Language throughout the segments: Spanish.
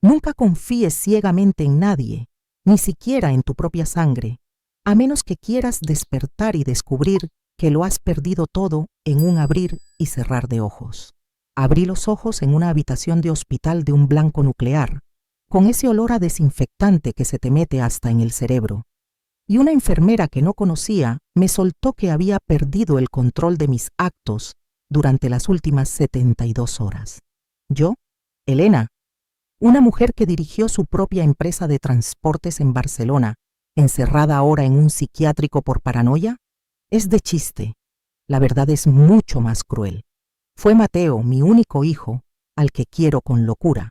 Nunca confíes ciegamente en nadie, ni siquiera en tu propia sangre, a menos que quieras despertar y descubrir que lo has perdido todo en un abrir y cerrar de ojos. Abrí los ojos en una habitación de hospital de un blanco nuclear, con ese olor a desinfectante que se te mete hasta en el cerebro, y una enfermera que no conocía me soltó que había perdido el control de mis actos durante las últimas 72 horas. Yo, Elena, una mujer que dirigió su propia empresa de transportes en Barcelona, encerrada ahora en un psiquiátrico por paranoia, es de chiste. La verdad es mucho más cruel. Fue Mateo, mi único hijo, al que quiero con locura,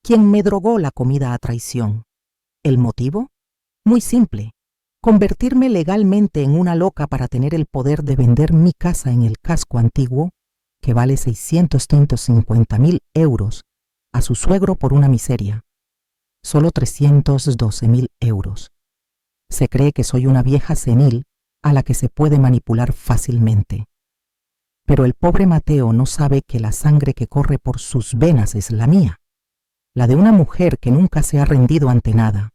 quien me drogó la comida a traición. ¿El motivo? Muy simple. Convertirme legalmente en una loca para tener el poder de vender mi casa en el casco antiguo, que vale 650.000 euros, a su suegro por una miseria. Solo 312.000 euros. Se cree que soy una vieja senil a la que se puede manipular fácilmente. Pero el pobre Mateo no sabe que la sangre que corre por sus venas es la mía, la de una mujer que nunca se ha rendido ante nada.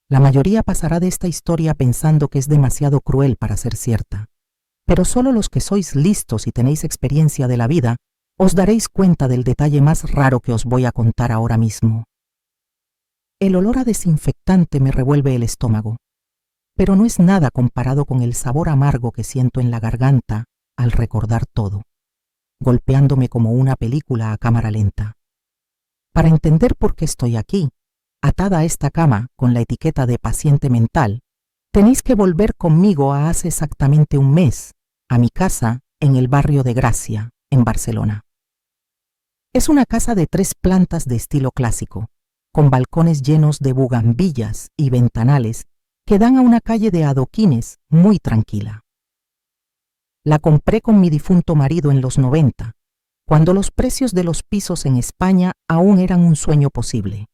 La mayoría pasará de esta historia pensando que es demasiado cruel para ser cierta, pero solo los que sois listos y tenéis experiencia de la vida os daréis cuenta del detalle más raro que os voy a contar ahora mismo. El olor a desinfectante me revuelve el estómago, pero no es nada comparado con el sabor amargo que siento en la garganta al recordar todo, golpeándome como una película a cámara lenta. Para entender por qué estoy aquí, atada a esta cama con la etiqueta de paciente mental, tenéis que volver conmigo a hace exactamente un mes, a mi casa en el barrio de Gracia, en Barcelona. Es una casa de 3 plantas de estilo clásico, con balcones llenos de bugambillas y ventanales que dan a una calle de adoquines muy tranquila. La compré con mi difunto marido en los 90, cuando los precios de los pisos en España aún eran un sueño posible.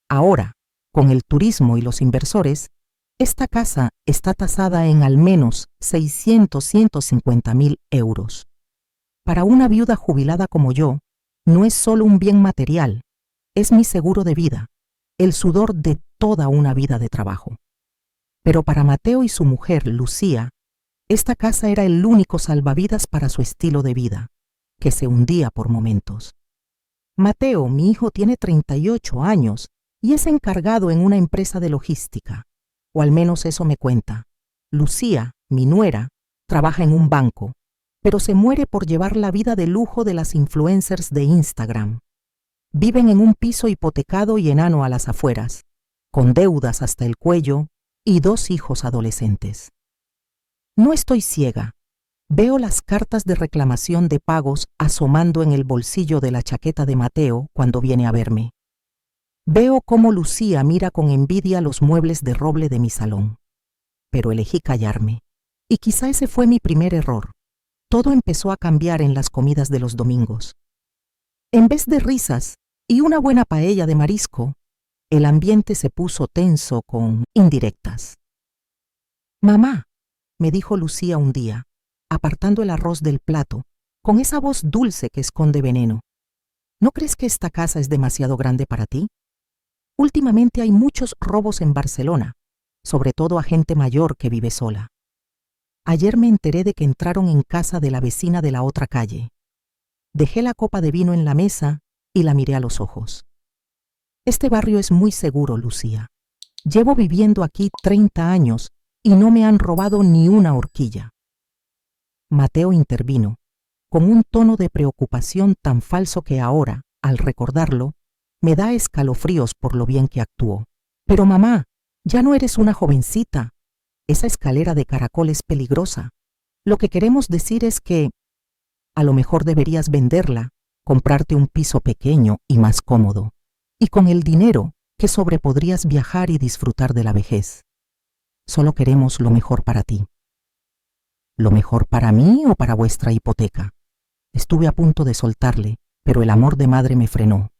Ahora, con el turismo y los inversores, esta casa está tasada en al menos 150.000 euros. Para una viuda jubilada como yo, no es solo un bien material, es mi seguro de vida, el sudor de toda una vida de trabajo. Pero para Mateo y su mujer, Lucía, esta casa era el único salvavidas para su estilo de vida, que se hundía por momentos. Mateo, mi hijo, tiene 38 años y es encargado en una empresa de logística, o al menos eso me cuenta. Lucía, mi nuera, trabaja en un banco, pero se muere por llevar la vida de lujo de las influencers de Instagram. Viven en un piso hipotecado y enano a las afueras, con deudas hasta el cuello y 2 hijos adolescentes. No estoy ciega. Veo las cartas de reclamación de pagos asomando en el bolsillo de la chaqueta de Mateo cuando viene a verme. Veo cómo Lucía mira con envidia los muebles de roble de mi salón. Pero elegí callarme. Y quizá ese fue mi primer error. Todo empezó a cambiar en las comidas de los domingos. En vez de risas y una buena paella de marisco, el ambiente se puso tenso con indirectas. «Mamá», me dijo Lucía un día, apartando el arroz del plato, con esa voz dulce que esconde veneno. ¿No crees que esta casa es demasiado grande para ti? Últimamente hay muchos robos en Barcelona, sobre todo a gente mayor que vive sola. Ayer me enteré de que entraron en casa de la vecina de la otra calle. Dejé la copa de vino en la mesa y la miré a los ojos. Este barrio es muy seguro, Lucía. Llevo viviendo aquí 30 años y no me han robado ni una horquilla. Mateo intervino, con un tono de preocupación tan falso que ahora, al recordarlo, me da escalofríos por lo bien que actuó. Pero mamá, ya no eres una jovencita. Esa escalera de caracol es peligrosa. Lo que queremos decir es que a lo mejor deberías venderla, comprarte un piso pequeño y más cómodo, y con el dinero que sobre podrías viajar y disfrutar de la vejez. Solo queremos lo mejor para ti. ¿Lo mejor para mí o para vuestra hipoteca? Estuve a punto de soltarle, pero el amor de madre me frenó.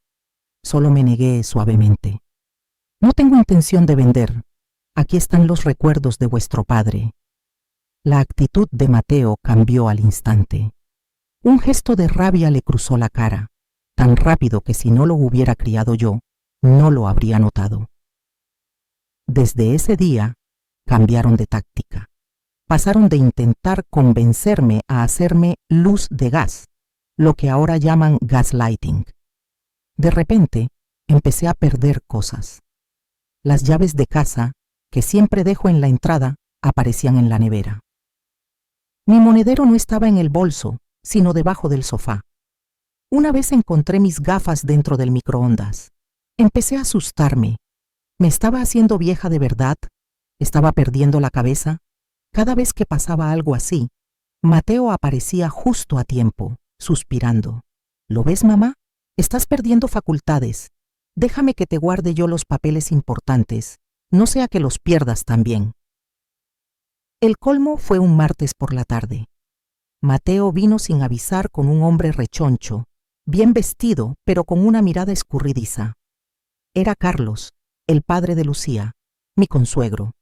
Solo me negué suavemente. No tengo intención de vender. Aquí están los recuerdos de vuestro padre. La actitud de Mateo cambió al instante. Un gesto de rabia le cruzó la cara, tan rápido que si no lo hubiera criado yo, no lo habría notado. Desde ese día, cambiaron de táctica. Pasaron de intentar convencerme a hacerme luz de gas, lo que ahora llaman gaslighting. De repente, empecé a perder cosas. Las llaves de casa, que siempre dejo en la entrada, aparecían en la nevera. Mi monedero no estaba en el bolso, sino debajo del sofá. Una vez encontré mis gafas dentro del microondas. Empecé a asustarme. ¿Me estaba haciendo vieja de verdad? ¿Estaba perdiendo la cabeza? Cada vez que pasaba algo así, Mateo aparecía justo a tiempo, suspirando. ¿Lo ves, mamá? Estás perdiendo facultades. Déjame que te guarde yo los papeles importantes, no sea que los pierdas también. El colmo fue un martes por la tarde. Mateo vino sin avisar con un hombre rechoncho, bien vestido, pero con una mirada escurridiza. Era Carlos, el padre de Lucía, mi consuegro.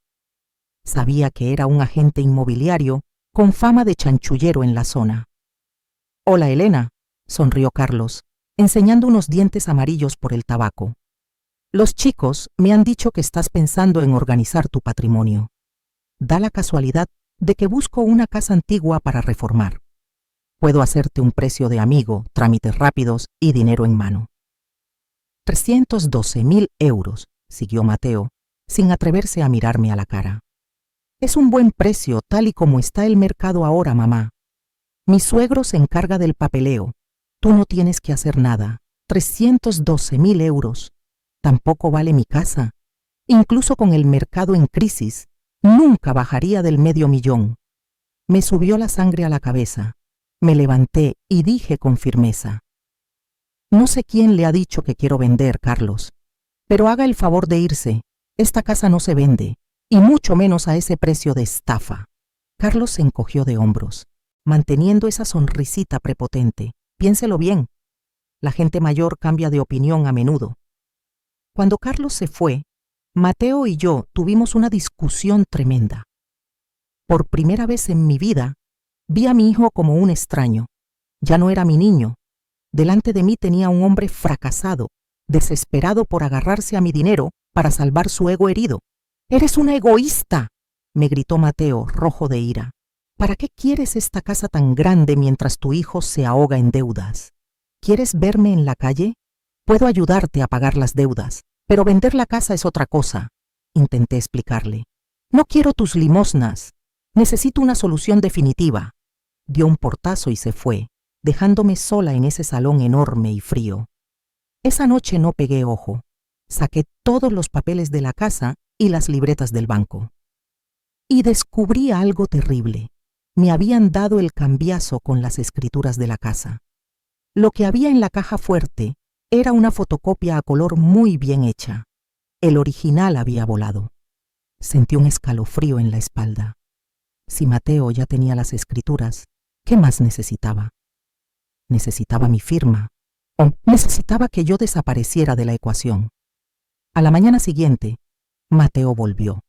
Sabía que era un agente inmobiliario con fama de chanchullero en la zona. «Hola, Elena», sonrió Carlos, enseñando unos dientes amarillos por el tabaco. «Los chicos me han dicho que estás pensando en organizar tu patrimonio. Da la casualidad de que busco una casa antigua para reformar. Puedo hacerte un precio de amigo, trámites rápidos y dinero en mano». 312.000 euros, siguió Mateo, sin atreverse a mirarme a la cara. «Es un buen precio tal y como está el mercado ahora, mamá. Mi suegro se encarga del papeleo. Tú no tienes que hacer nada. 312.000 euros. Tampoco vale mi casa. Incluso con el mercado en crisis, nunca bajaría del $500.000. Me subió la sangre a la cabeza. Me levanté y dije con firmeza: «No sé quién le ha dicho que quiero vender, Carlos, pero haga el favor de irse. Esta casa no se vende, y mucho menos a ese precio de estafa». Carlos se encogió de hombros, manteniendo esa sonrisita prepotente. Piénselo bien. La gente mayor cambia de opinión a menudo. Cuando Carlos se fue, Mateo y yo tuvimos una discusión tremenda. Por primera vez en mi vida, vi a mi hijo como un extraño. Ya no era mi niño. Delante de mí tenía un hombre fracasado, desesperado por agarrarse a mi dinero para salvar su ego herido. «¡Eres una egoísta!», me gritó Mateo, rojo de ira. «¿Para qué quieres esta casa tan grande mientras tu hijo se ahoga en deudas? ¿Quieres verme en la calle? Puedo ayudarte a pagar las deudas, pero vender la casa es otra cosa», intenté explicarle. «No quiero tus limosnas. Necesito una solución definitiva». Dio un portazo y se fue, dejándome sola en ese salón enorme y frío. Esa noche no pegué ojo. Saqué todos los papeles de la casa y las libretas del banco. Y descubrí algo terrible. Me habían dado el cambiazo con las escrituras de la casa. Lo que había en la caja fuerte era una fotocopia a color muy bien hecha. El original había volado. Sentí un escalofrío en la espalda. Si Mateo ya tenía las escrituras, ¿qué más necesitaba? ¿Necesitaba mi firma? ¿O necesitaba que yo desapareciera de la ecuación? A la mañana siguiente, Mateo volvió.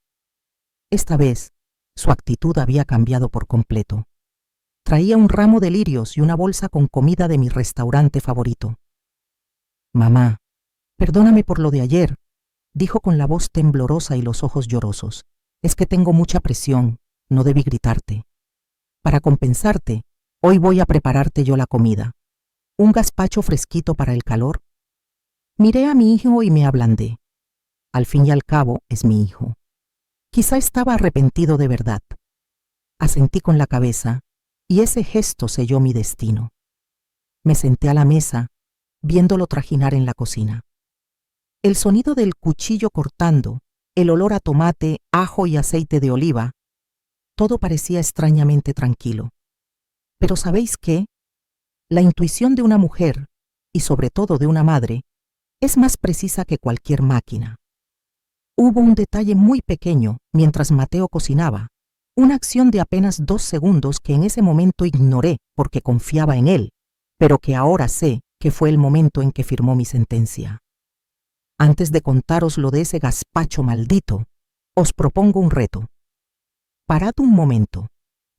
Esta vez, su actitud había cambiado por completo. Traía un ramo de lirios y una bolsa con comida de mi restaurante favorito. «Mamá, perdóname por lo de ayer», dijo con la voz temblorosa y los ojos llorosos. «Es que tengo mucha presión, no debí gritarte. Para compensarte, hoy voy a prepararte yo la comida. Un gazpacho fresquito para el calor». Miré a mi hijo y me ablandé. Al fin y al cabo, es mi hijo. Quizá estaba arrepentido de verdad. Asentí con la cabeza, y ese gesto selló mi destino. Me senté a la mesa, viéndolo trajinar en la cocina. El sonido del cuchillo cortando, el olor a tomate, ajo y aceite de oliva, todo parecía extrañamente tranquilo. Pero ¿sabéis qué? La intuición de una mujer, y sobre todo de una madre, es más precisa que cualquier máquina. Hubo un detalle muy pequeño mientras Mateo cocinaba, una acción de apenas 2 segundos que en ese momento ignoré porque confiaba en él, pero que ahora sé que fue el momento en que firmó mi sentencia. Antes de contaros lo de ese gazpacho maldito, os propongo un reto. Parad un momento.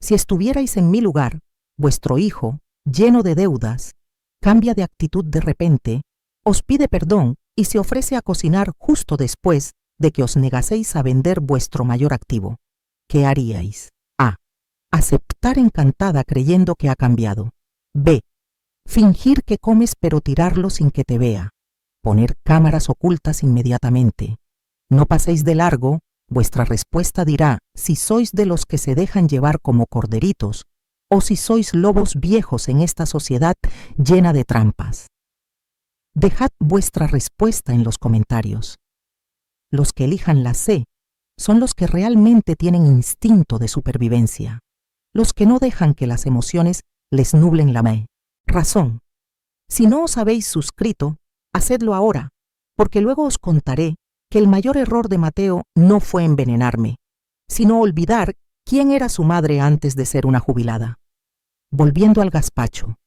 Si estuvierais en mi lugar, vuestro hijo, lleno de deudas, cambia de actitud de repente, os pide perdón y se ofrece a cocinar justo después de que os negaseis a vender vuestro mayor activo. ¿Qué haríais? A. Aceptar encantada creyendo que ha cambiado. B. Fingir que comes pero tirarlo sin que te vea. Poner cámaras ocultas inmediatamente. No paséis de largo, vuestra respuesta dirá si sois de los que se dejan llevar como corderitos o si sois lobos viejos en esta sociedad llena de trampas. Dejad vuestra respuesta en los comentarios. Los que elijan la C son los que realmente tienen instinto de supervivencia, los que no dejan que las emociones les nublen la mente. Razón. Si no os habéis suscrito, hacedlo ahora, porque luego os contaré que el mayor error de Mateo no fue envenenarme, sino olvidar quién era su madre antes de ser una jubilada. Volviendo al gazpacho.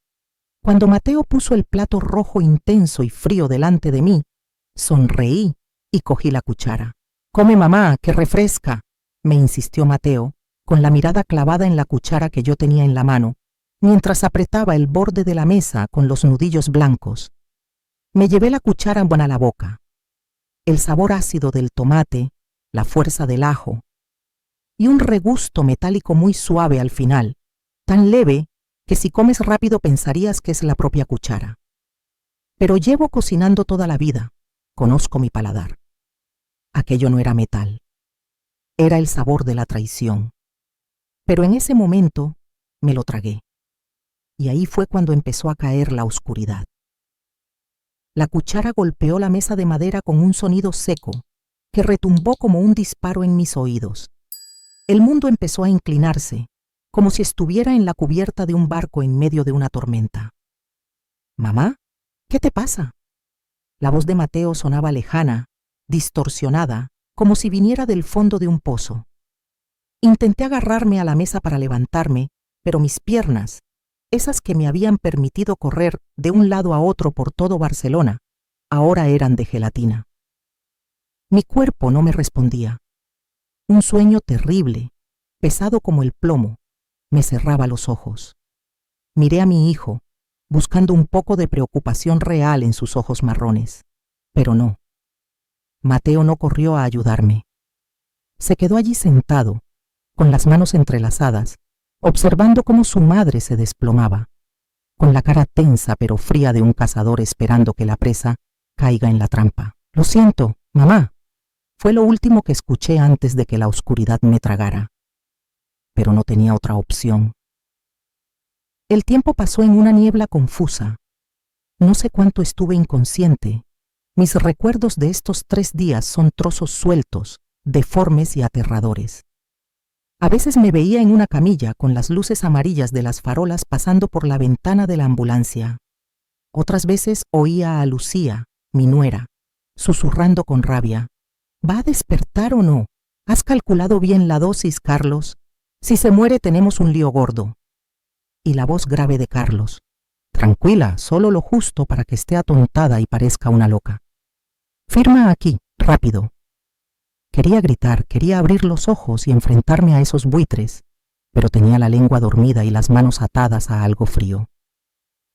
Cuando Mateo puso el plato rojo intenso y frío delante de mí, sonreí y cogí la cuchara. «Come, mamá, que refresca», me insistió Mateo, con la mirada clavada en la cuchara que yo tenía en la mano, mientras apretaba el borde de la mesa con los nudillos blancos. Me llevé la cuchara a la boca. El sabor ácido del tomate, la fuerza del ajo y un regusto metálico muy suave al final, tan leve que si comes rápido pensarías que es la propia cuchara. Pero llevo cocinando toda la vida, conozco mi paladar. Aquello no era metal, era el sabor de la traición. Pero en ese momento me lo tragué. Y ahí fue cuando empezó a caer la oscuridad. La cuchara golpeó la mesa de madera con un sonido seco, que retumbó como un disparo en mis oídos. El mundo empezó a inclinarse, como si estuviera en la cubierta de un barco en medio de una tormenta. «Mamá, ¿qué te pasa?». La voz de Mateo sonaba lejana, distorsionada, como si viniera del fondo de un pozo. Intenté agarrarme a la mesa para levantarme, pero mis piernas, esas que me habían permitido correr de un lado a otro por todo Barcelona, ahora eran de gelatina. Mi cuerpo no me respondía. Un sueño terrible, pesado como el plomo, me cerraba los ojos. Miré a mi hijo, buscando un poco de preocupación real en sus ojos marrones, pero no. Mateo no corrió a ayudarme. Se quedó allí sentado, con las manos entrelazadas, observando cómo su madre se desplomaba, con la cara tensa pero fría de un cazador esperando que la presa caiga en la trampa. «Lo siento, mamá», fue lo último que escuché antes de que la oscuridad me tragara. Pero no tenía otra opción. El tiempo pasó en una niebla confusa. No sé cuánto estuve inconsciente. Mis recuerdos de estos 3 días son trozos sueltos, deformes y aterradores. A veces me veía en una camilla con las luces amarillas de las farolas pasando por la ventana de la ambulancia. Otras veces oía a Lucía, mi nuera, susurrando con rabia: «¿Va a despertar o no? ¿Has calculado bien la dosis, Carlos? Si se muere tenemos un lío gordo». Y la voz grave de Carlos: «Tranquila, solo lo justo para que esté atontada y parezca una loca. Firma aquí, rápido». Quería gritar, quería abrir los ojos y enfrentarme a esos buitres, pero tenía la lengua dormida y las manos atadas a algo frío.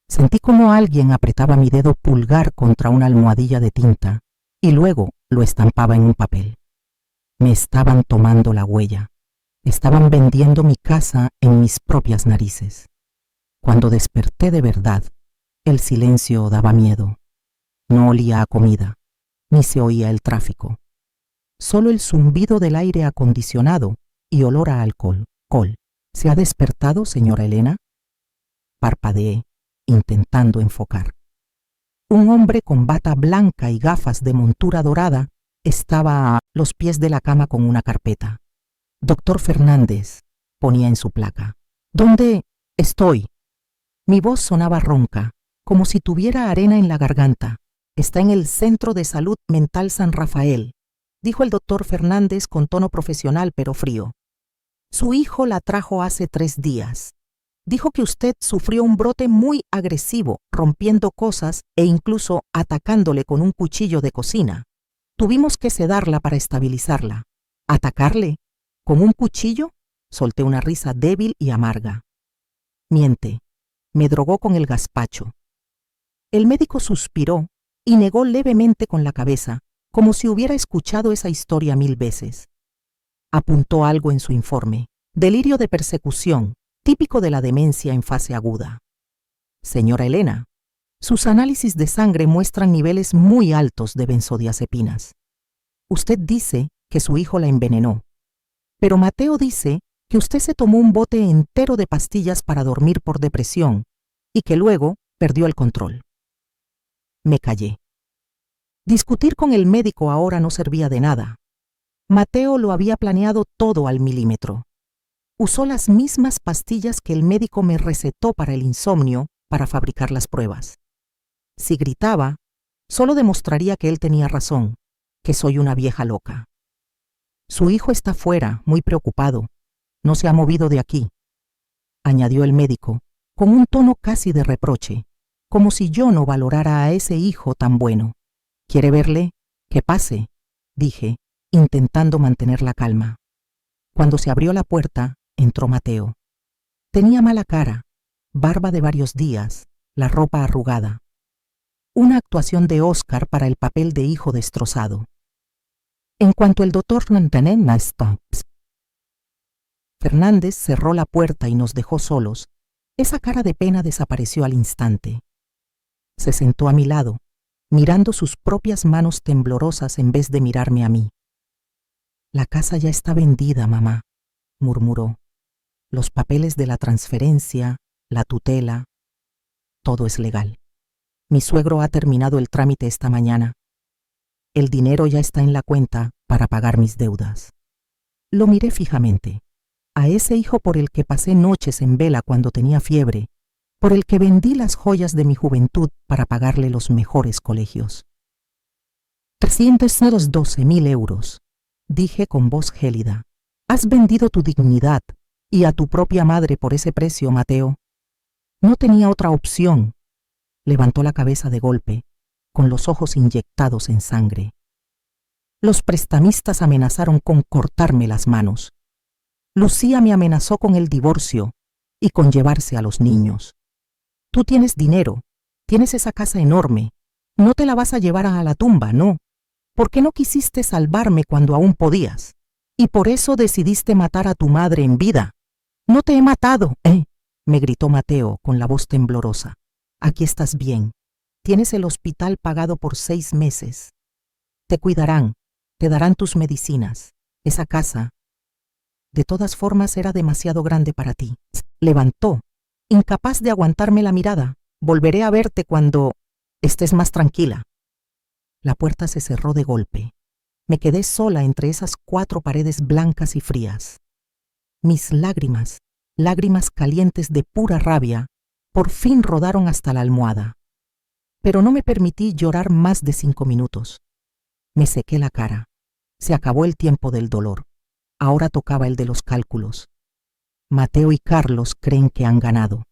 Sentí como alguien apretaba mi dedo pulgar contra una almohadilla de tinta y luego lo estampaba en un papel. Me estaban tomando la huella. Estaban vendiendo mi casa en mis propias narices. Cuando desperté de verdad, el silencio daba miedo. No olía a comida, ni se oía el tráfico. Solo el zumbido del aire acondicionado y olor a alcohol. «¿Se ha despertado, señora Elena?». Parpadeé, intentando enfocar. Un hombre con bata blanca y gafas de montura dorada estaba a los pies de la cama con una carpeta. «Doctor Fernández», ponía en su placa. «¿Dónde estoy?». Mi voz sonaba ronca, como si tuviera arena en la garganta. «Está en el Centro de Salud Mental San Rafael», dijo el doctor Fernández con tono profesional pero frío. «Su hijo la trajo hace 3 días. Dijo que usted sufrió un brote muy agresivo, rompiendo cosas e incluso atacándole con un cuchillo de cocina. Tuvimos que sedarla para estabilizarla». «¿Atacarle? ¿Con un cuchillo?». Solté una risa débil y amarga. «Miente. Me drogó con el gazpacho». El médico suspiró y negó levemente con la cabeza, como si hubiera escuchado esa historia 1000 veces. Apuntó algo en su informe: delirio de persecución, típico de la demencia en fase aguda. Señora Elena, sus análisis de sangre muestran niveles muy altos de benzodiazepinas. Usted dice que su hijo la envenenó, pero Mateo dice que usted se tomó un bote entero de pastillas para dormir por depresión y que luego perdió el control. Me callé. Discutir con el médico ahora no servía de nada. Mateo lo había planeado todo al milímetro. Usó las mismas pastillas que el médico me recetó para el insomnio para fabricar las pruebas. Si gritaba, solo demostraría que él tenía razón, que soy una vieja loca. Su hijo está fuera, muy preocupado. No se ha movido de aquí, añadió el médico, con un tono casi de reproche, como si yo no valorara a ese hijo tan bueno. ¿Quiere verle? Que pase, dije, intentando mantener la calma. Cuando se abrió la puerta, entró Mateo. Tenía mala cara, barba de varios días, la ropa arrugada. Una actuación de Oscar para el papel de hijo destrozado. En cuanto el doctor Fernández cerró la puerta y nos dejó solos, esa cara de pena desapareció al instante. Se sentó a mi lado, mirando sus propias manos temblorosas en vez de mirarme a mí. La casa ya está vendida, mamá, murmuró. Los papeles de la transferencia, la tutela, todo es legal. Mi suegro ha terminado el trámite esta mañana. El dinero ya está en la cuenta para pagar mis deudas. Lo miré fijamente. A ese hijo por el que pasé noches en vela cuando tenía fiebre, por el que vendí las joyas de mi juventud para pagarle los mejores colegios. 312.000 euros, dije con voz gélida. Has vendido tu dignidad y a tu propia madre por ese precio, Mateo. No tenía otra opción. Levantó la cabeza de golpe, con los ojos inyectados en sangre. Los prestamistas amenazaron con cortarme las manos. Lucía me amenazó con el divorcio y con llevarse a los niños. Tú tienes dinero, tienes esa casa enorme, no te la vas a llevar a la tumba, ¿no? ¿Por qué no quisiste salvarme cuando aún podías? Y por eso decidiste matar a tu madre en vida. No te he matado, me gritó Mateo con la voz temblorosa. Aquí estás bien. Tienes el hospital pagado por 6 meses. Te cuidarán, te darán tus medicinas. Esa casa, de todas formas, era demasiado grande para ti. Levantó, incapaz de aguantarme la mirada. Volveré a verte cuando estés más tranquila. La puerta se cerró de golpe. Me quedé sola entre esas 4 paredes blancas y frías. Mis lágrimas, lágrimas calientes de pura rabia, por fin rodaron hasta la almohada. Pero no me permití llorar más de 5 minutos. Me sequé la cara. Se acabó el tiempo del dolor. Ahora tocaba el de los cálculos. Mateo y Carlos creen que han ganado.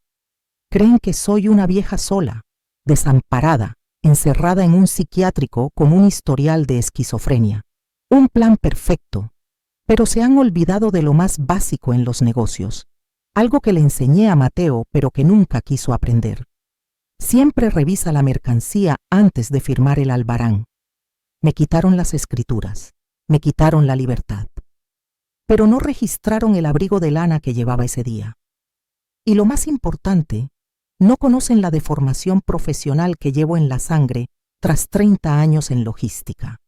Creen que soy una vieja sola, desamparada, encerrada en un psiquiátrico con un historial de esquizofrenia. Un plan perfecto, pero se han olvidado de lo más básico en los negocios, algo que le enseñé a Mateo pero que nunca quiso aprender. Siempre revisa la mercancía antes de firmar el albarán. Me quitaron las escrituras, me quitaron la libertad, pero no registraron el abrigo de lana que llevaba ese día. Y lo más importante, no conocen la deformación profesional que llevo en la sangre tras 30 años en logística.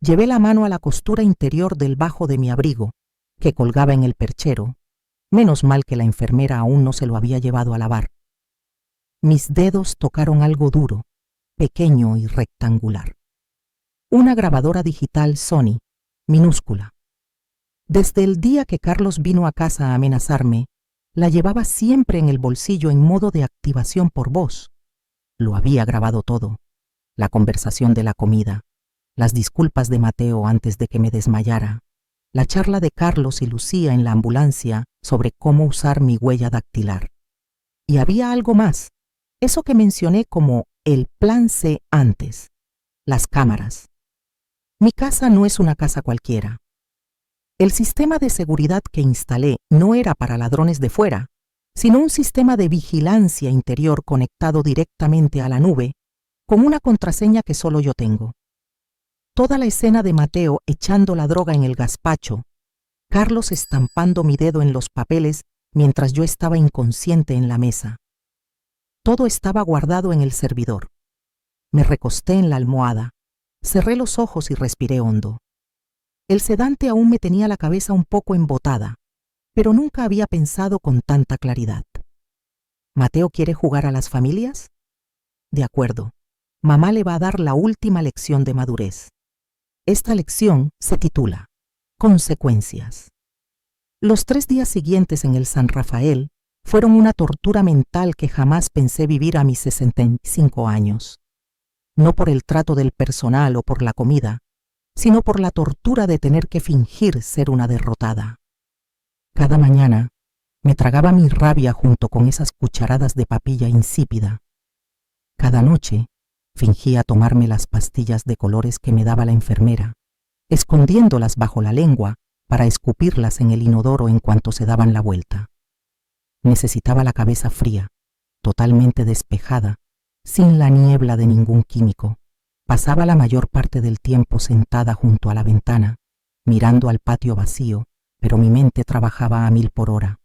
Llevé la mano a la costura interior del bajo de mi abrigo, que colgaba en el perchero. Menos mal que la enfermera aún no se lo había llevado a lavar. Mis dedos tocaron algo duro, pequeño y rectangular. Una grabadora digital Sony, minúscula. Desde el día que Carlos vino a casa a amenazarme, la llevaba siempre en el bolsillo en modo de activación por voz. Lo había grabado todo. La conversación de la comida, las disculpas de Mateo antes de que me desmayara, la charla de Carlos y Lucía en la ambulancia sobre cómo usar mi huella dactilar. Y había algo más, eso que mencioné como el plan C antes, las cámaras. Mi casa no es una casa cualquiera. El sistema de seguridad que instalé no era para ladrones de fuera, sino un sistema de vigilancia interior conectado directamente a la nube con una contraseña que solo yo tengo. Toda la escena de Mateo echando la droga en el gazpacho, Carlos estampando mi dedo en los papeles mientras yo estaba inconsciente en la mesa. Todo estaba guardado en el servidor. Me recosté en la almohada, cerré los ojos y respiré hondo. El sedante aún me tenía la cabeza un poco embotada, pero nunca había pensado con tanta claridad. ¿Mateo quiere jugar a las familias? De acuerdo, mamá le va a dar la última lección de madurez. Esta lección se titula Consecuencias. Los 3 días siguientes en el San Rafael fueron una tortura mental que jamás pensé vivir a mis 65 años. No por el trato del personal o por la comida, sino por la tortura de tener que fingir ser una derrotada. Cada mañana me tragaba mi rabia junto con esas cucharadas de papilla insípida. Cada noche fingía tomarme las pastillas de colores que me daba la enfermera, escondiéndolas bajo la lengua para escupirlas en el inodoro en cuanto se daban la vuelta. Necesitaba la cabeza fría, totalmente despejada, sin la niebla de ningún químico. Pasaba la mayor parte del tiempo sentada junto a la ventana, mirando al patio vacío, pero mi mente trabajaba a 1000 por hora.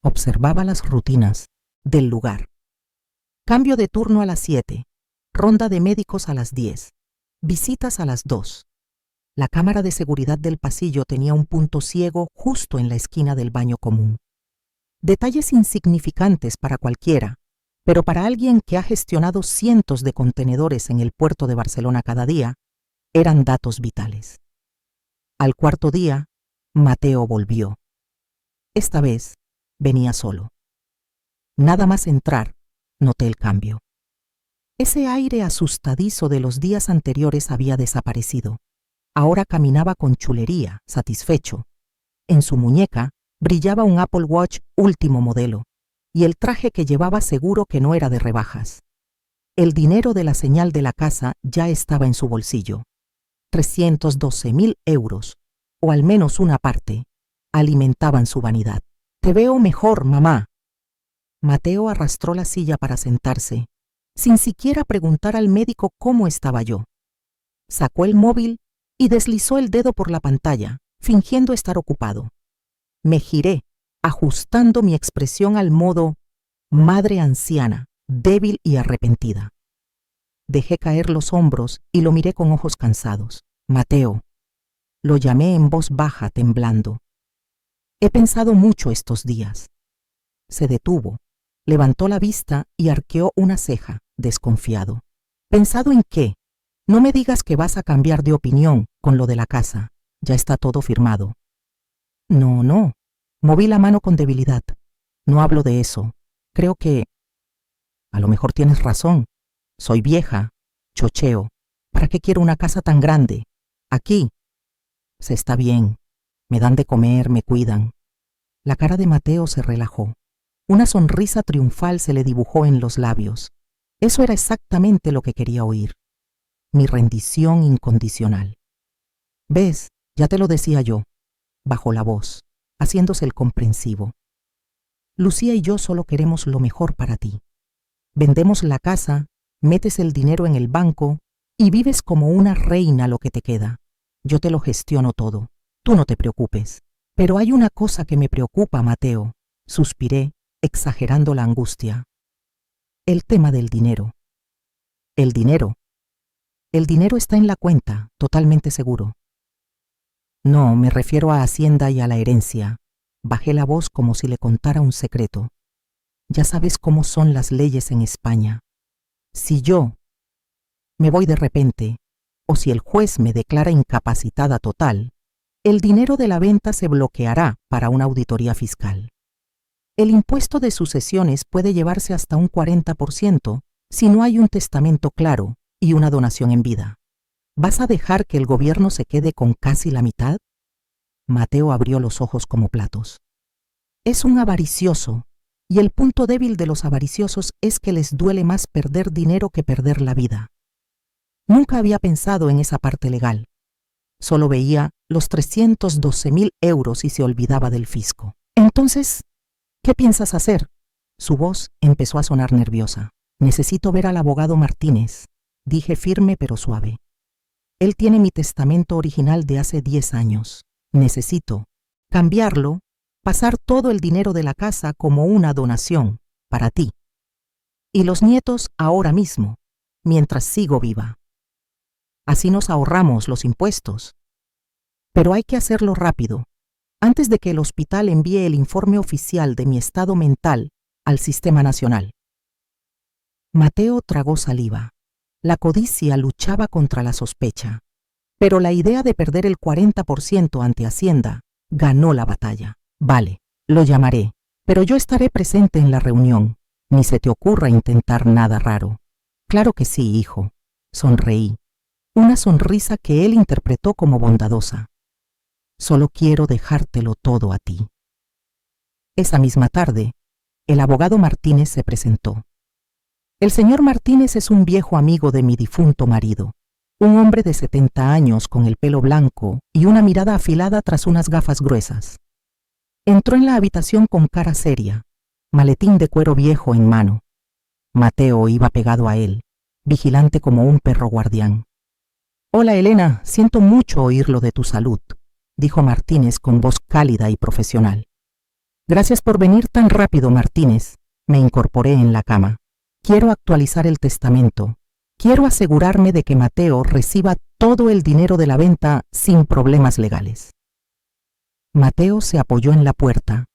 Observaba las rutinas del lugar. Cambio de turno a las 7, ronda de médicos a las 10, visitas a las 2. La cámara de seguridad del pasillo tenía un punto ciego justo en la esquina del baño común. Detalles insignificantes para cualquiera, pero para alguien que ha gestionado cientos de contenedores en el puerto de Barcelona cada día, eran datos vitales. Al 4.º día, Mateo volvió. Esta vez venía solo. Nada más entrar, noté el cambio. Ese aire asustadizo de los días anteriores había desaparecido. Ahora caminaba con chulería, satisfecho. En su muñeca brillaba un Apple Watch último modelo, y el traje que llevaba seguro que no era de rebajas. El dinero de la señal de la casa ya estaba en su bolsillo. 312.000 euros, o al menos una parte, alimentaban su vanidad. «Te veo mejor, mamá». Mateo arrastró la silla para sentarse, sin siquiera preguntar al médico cómo estaba yo. Sacó el móvil y deslizó el dedo por la pantalla, fingiendo estar ocupado. Me giré, ajustando mi expresión al modo madre anciana, débil y arrepentida. Dejé caer los hombros y lo miré con ojos cansados. «Mateo», lo llamé en voz baja, temblando. «He pensado mucho estos días». Se detuvo, levantó la vista y arqueó una ceja, desconfiado. «¿Pensado en qué? No me digas que vas a cambiar de opinión con lo de la casa. Ya está todo firmado». No. Moví la mano con debilidad. «No hablo de eso. Creo que... a lo mejor tienes razón. Soy vieja. Chocheo. ¿Para qué quiero una casa tan grande? Aquí. Se está bien. Me dan de comer, me cuidan». La cara de Mateo se relajó. Una sonrisa triunfal se le dibujó en los labios. Eso era exactamente lo que quería oír. Mi rendición incondicional. «¿Ves? Ya te lo decía yo», bajó la voz, haciéndose el comprensivo. «Lucía y yo solo queremos lo mejor para ti. Vendemos la casa, metes el dinero en el banco y vives como una reina lo que te queda. Yo te lo gestiono todo. Tú no te preocupes». «Pero hay una cosa que me preocupa, Mateo», suspiré, exagerando la angustia. «El tema del dinero». «¿El dinero?» «El dinero está en la cuenta, totalmente seguro». «No, me refiero a Hacienda y a la herencia». Bajé la voz como si le contara un secreto. «Ya sabes cómo son las leyes en España. Si yo me voy de repente, o si el juez me declara incapacitada total, el dinero de la venta se bloqueará para una auditoría fiscal. El impuesto de sucesiones puede llevarse hasta un 40% si no hay un testamento claro y una donación en vida. ¿Vas a dejar que el gobierno se quede con casi la mitad?». Mateo abrió los ojos como platos. «Es un avaricioso, y el punto débil de los avariciosos es que les duele más perder dinero que perder la vida». Nunca había pensado en esa parte legal. Solo veía los 312.000 euros y se olvidaba del fisco. «Entonces, ¿qué piensas hacer?». Su voz empezó a sonar nerviosa. «Necesito ver al abogado Martínez. dije firme pero suave. Él tiene mi testamento original de hace 10 años. Necesito cambiarlo, pasar todo el dinero de la casa como una donación para ti. Y los nietos ahora mismo, mientras sigo viva. Así nos ahorramos los impuestos. Pero hay que hacerlo rápido, antes de que el hospital envíe el informe oficial de mi estado mental al Sistema Nacional. Mateo tragó saliva. La codicia luchaba contra la sospecha, pero la idea de perder el 40% ante Hacienda ganó la batalla. Vale, lo llamaré, pero yo estaré presente en la reunión. Ni se te ocurra intentar nada raro. Claro que sí, hijo. Sonreí. Una sonrisa que él interpretó como bondadosa. Solo quiero dejártelo todo a ti. Esa misma tarde, el abogado Martínez se presentó. El señor Martínez es un viejo amigo de mi difunto marido, un hombre de 70 años con el pelo blanco y una mirada afilada tras unas gafas gruesas. Entró en la habitación con cara seria, maletín de cuero viejo en mano. Mateo iba pegado a él, vigilante como un perro guardián. «Hola, Elena, siento mucho oír lo de tu salud», dijo Martínez con voz cálida y profesional. «Gracias por venir tan rápido, Martínez», me incorporé en la cama. «Quiero actualizar el testamento. Quiero asegurarme de que Mateo reciba todo el dinero de la venta sin problemas legales». Mateo se apoyó en la puerta,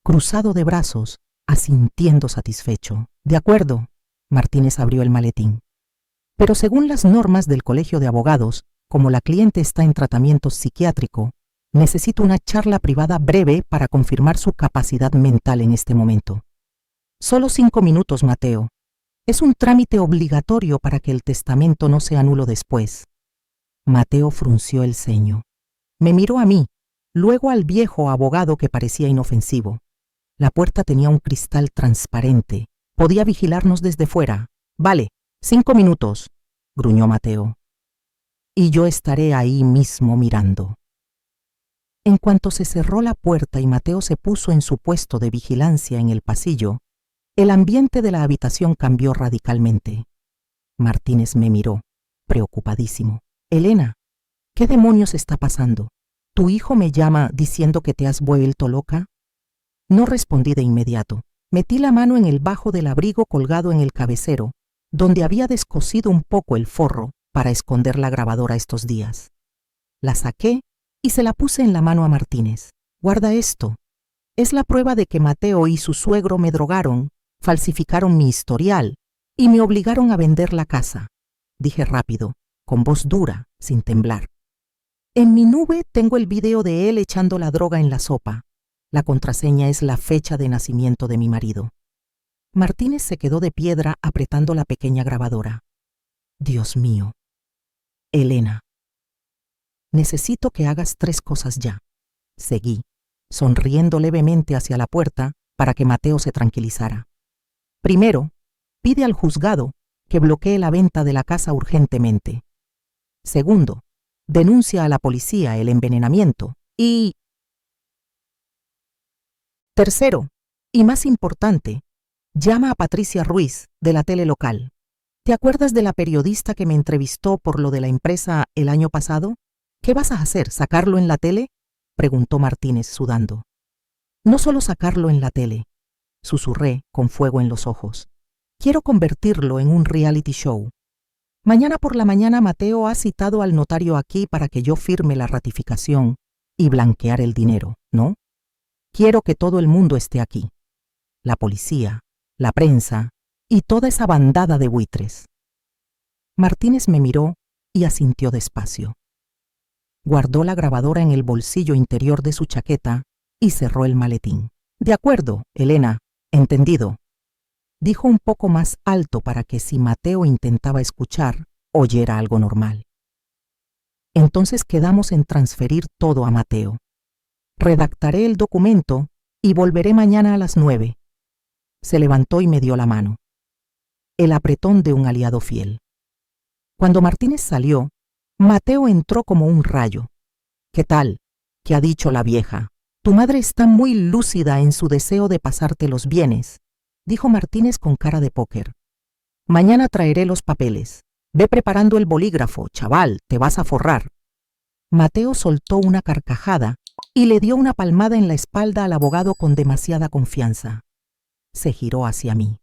cruzado de brazos, asintiendo satisfecho. «De acuerdo», Martínez abrió el maletín. «Pero según las normas del Colegio de Abogados, como la cliente está en tratamiento psiquiátrico, necesito una charla privada breve para confirmar su capacidad mental en este momento. Solo 5 minutos, Mateo. Es un trámite obligatorio para que el testamento no sea nulo después». Mateo frunció el ceño. Me miró a mí, luego al viejo abogado que parecía inofensivo. La puerta tenía un cristal transparente. Podía vigilarnos desde fuera. «Vale, 5 minutos», gruñó Mateo. «Y yo estaré ahí mismo mirando». En cuanto se cerró la puerta y Mateo se puso en su puesto de vigilancia en el pasillo, el ambiente de la habitación cambió radicalmente. Martínez me miró, preocupadísimo. «Elena, ¿qué demonios está pasando? ¿Tu hijo me llama diciendo que te has vuelto loca?» No respondí de inmediato. Metí la mano en el bajo del abrigo colgado en el cabecero, donde había descosido un poco el forro para esconder la grabadora estos días. La saqué y se la puse en la mano a Martínez. «Guarda esto. Es la prueba de que Mateo y su suegro me drogaron, falsificaron mi historial y me obligaron a vender la casa», dije rápido, con voz dura, sin temblar. «En mi nube tengo el video de él echando la droga en la sopa. La contraseña es la fecha de nacimiento de mi marido». Martínez se quedó de piedra apretando la pequeña grabadora. «Dios mío. Elena, necesito que hagas 3 cosas ya». Seguí, sonriendo levemente hacia la puerta para que Mateo se tranquilizara. «Primero, pide al juzgado que bloquee la venta de la casa urgentemente. Segundo, denuncia a la policía el envenenamiento. Y tercero, y más importante, llama a Patricia Ruiz, de la tele local. ¿Te acuerdas de la periodista que me entrevistó por lo de la empresa el año pasado? ¿Qué vas a hacer, sacarlo en la tele?», preguntó Martínez sudando. «No solo sacarlo en la tele», susurré con fuego en los ojos. «Quiero convertirlo en un reality show. Mañana por la mañana Mateo ha citado al notario aquí para que yo firme la ratificación y blanquear el dinero, ¿no? Quiero que todo el mundo esté aquí. La policía, la prensa y toda esa bandada de buitres». Martínez me miró y asintió despacio. Guardó la grabadora en el bolsillo interior de su chaqueta y cerró el maletín. «De acuerdo, Elena, entendido», dijo un poco más alto para que si Mateo intentaba escuchar, oyera algo normal. Entonces quedamos en transferir todo a Mateo. Redactaré el documento y volveré mañana a las 9. Se levantó y me dio la mano. El apretón de un aliado fiel. Cuando Martínez salió, Mateo entró como un rayo. «¿Qué tal? ¿Qué ha dicho la vieja? Tu madre está muy lúcida en su deseo de pasarte los bienes», dijo Martínez con cara de póker. «Mañana traeré los papeles. Ve preparando el bolígrafo, chaval, te vas a forrar. Mateo soltó una carcajada y le dio una palmada en la espalda al abogado con demasiada confianza. Se giró hacia mí.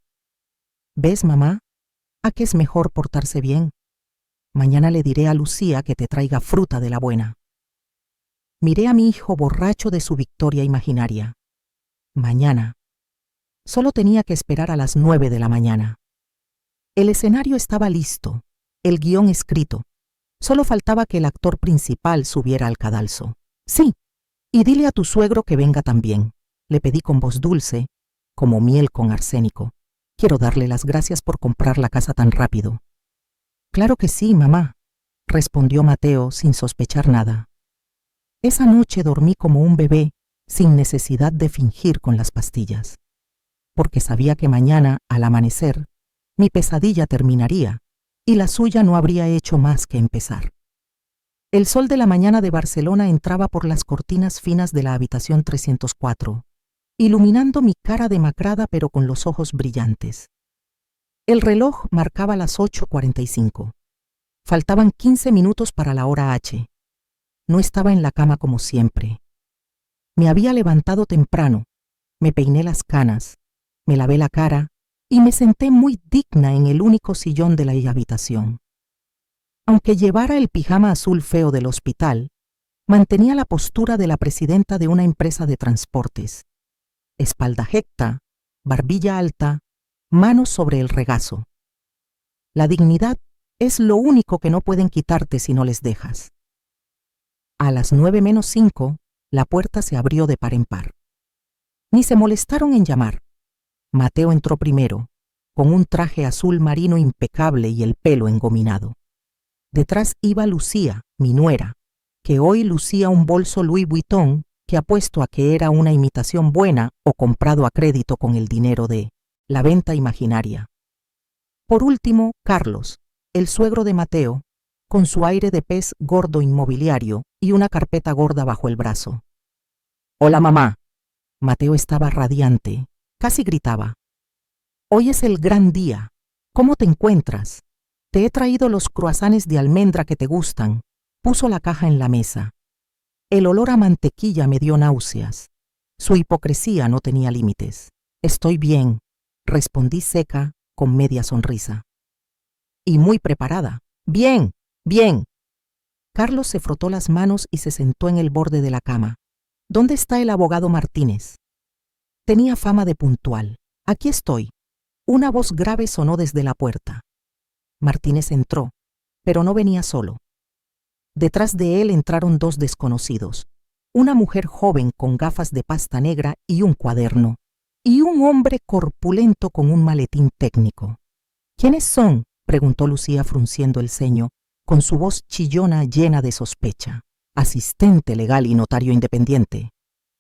¿Ves, mamá? ¿A qué es mejor portarse bien? Mañana le diré a Lucía que te traiga fruta de la buena. Miré a mi hijo borracho de su victoria imaginaria. Mañana. Solo tenía que esperar a las 9 de la mañana. El escenario estaba listo, el guión escrito. Solo faltaba que el actor principal subiera al cadalso. Sí, y dile a tu suegro que venga también. Le pedí con voz dulce, como miel con arsénico. Quiero darle las gracias por comprar la casa tan rápido. Claro que sí, mamá, respondió Mateo sin sospechar nada. Esa noche dormí como un bebé, sin necesidad de fingir con las pastillas, porque sabía que mañana, al amanecer, mi pesadilla terminaría y la suya no habría hecho más que empezar. El sol de la mañana de Barcelona entraba por las cortinas finas de la habitación 304, iluminando mi cara demacrada pero con los ojos brillantes. El reloj marcaba las 8:45. Faltaban 15 minutos para la hora H. No estaba en la cama como siempre. Me había levantado temprano, me peiné las canas, me lavé la cara y me senté muy digna en el único sillón de la habitación. Aunque llevara el pijama azul feo del hospital, mantenía la postura de la presidenta de una empresa de transportes. Espalda recta, barbilla alta, manos sobre el regazo. La dignidad es lo único que no pueden quitarte si no les dejas. A las 9:05, la puerta se abrió de par en par. Ni se molestaron en llamar. Mateo entró primero, con un traje azul marino impecable y el pelo engominado. Detrás iba Lucía, mi nuera, que hoy lucía un bolso Louis Vuitton que apuesto a que era una imitación buena o comprado a crédito con el dinero de la venta imaginaria. Por último, Carlos, el suegro de Mateo, con su aire de pez gordo inmobiliario y una carpeta gorda bajo el brazo. «Hola, mamá». Mateo estaba radiante, casi gritaba. «Hoy es el gran día. ¿Cómo te encuentras? Te he traído los croissants de almendra que te gustan». Puso la caja en la mesa. El olor a mantequilla me dio náuseas. Su hipocresía no tenía límites. «Estoy bien», respondí seca, con media sonrisa. «Y muy preparada». «Bien, bien». Carlos se frotó las manos y se sentó en el borde de la cama. «¿Dónde está el abogado Martínez?» Tenía fama de puntual. «Aquí estoy». Una voz grave sonó desde la puerta. Martínez entró, pero no venía solo. Detrás de él entraron dos desconocidos, una mujer joven con gafas de pasta negra y un cuaderno, y un hombre corpulento con un maletín técnico. «¿Quiénes son?», preguntó Lucía frunciendo el ceño, con su voz chillona llena de sospecha. «Asistente legal y notario independiente»,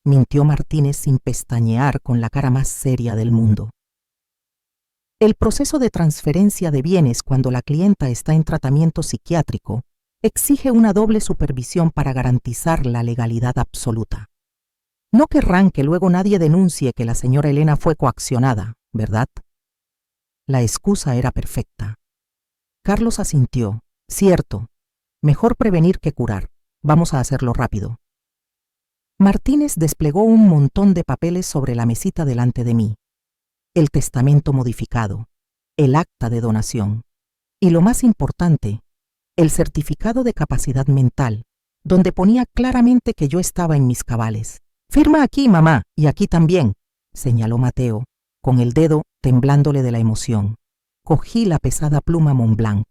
mintió Martínez sin pestañear con la cara más seria del mundo. El proceso de transferencia de bienes cuando la clienta está en tratamiento psiquiátrico exige una doble supervisión para garantizar la legalidad absoluta. No querrán que luego nadie denuncie que la señora Elena fue coaccionada, ¿verdad? La excusa era perfecta. Carlos asintió. «Cierto. Mejor prevenir que curar. Vamos a hacerlo rápido». Martínez desplegó un montón de papeles sobre la mesita delante de mí. El testamento modificado, el acta de donación y, lo más importante, el certificado de capacidad mental, donde ponía claramente que yo estaba en mis cabales. «Firma aquí, mamá, y aquí también», señaló Mateo, con el dedo temblándole de la emoción. Cogí la pesada pluma Montblanc.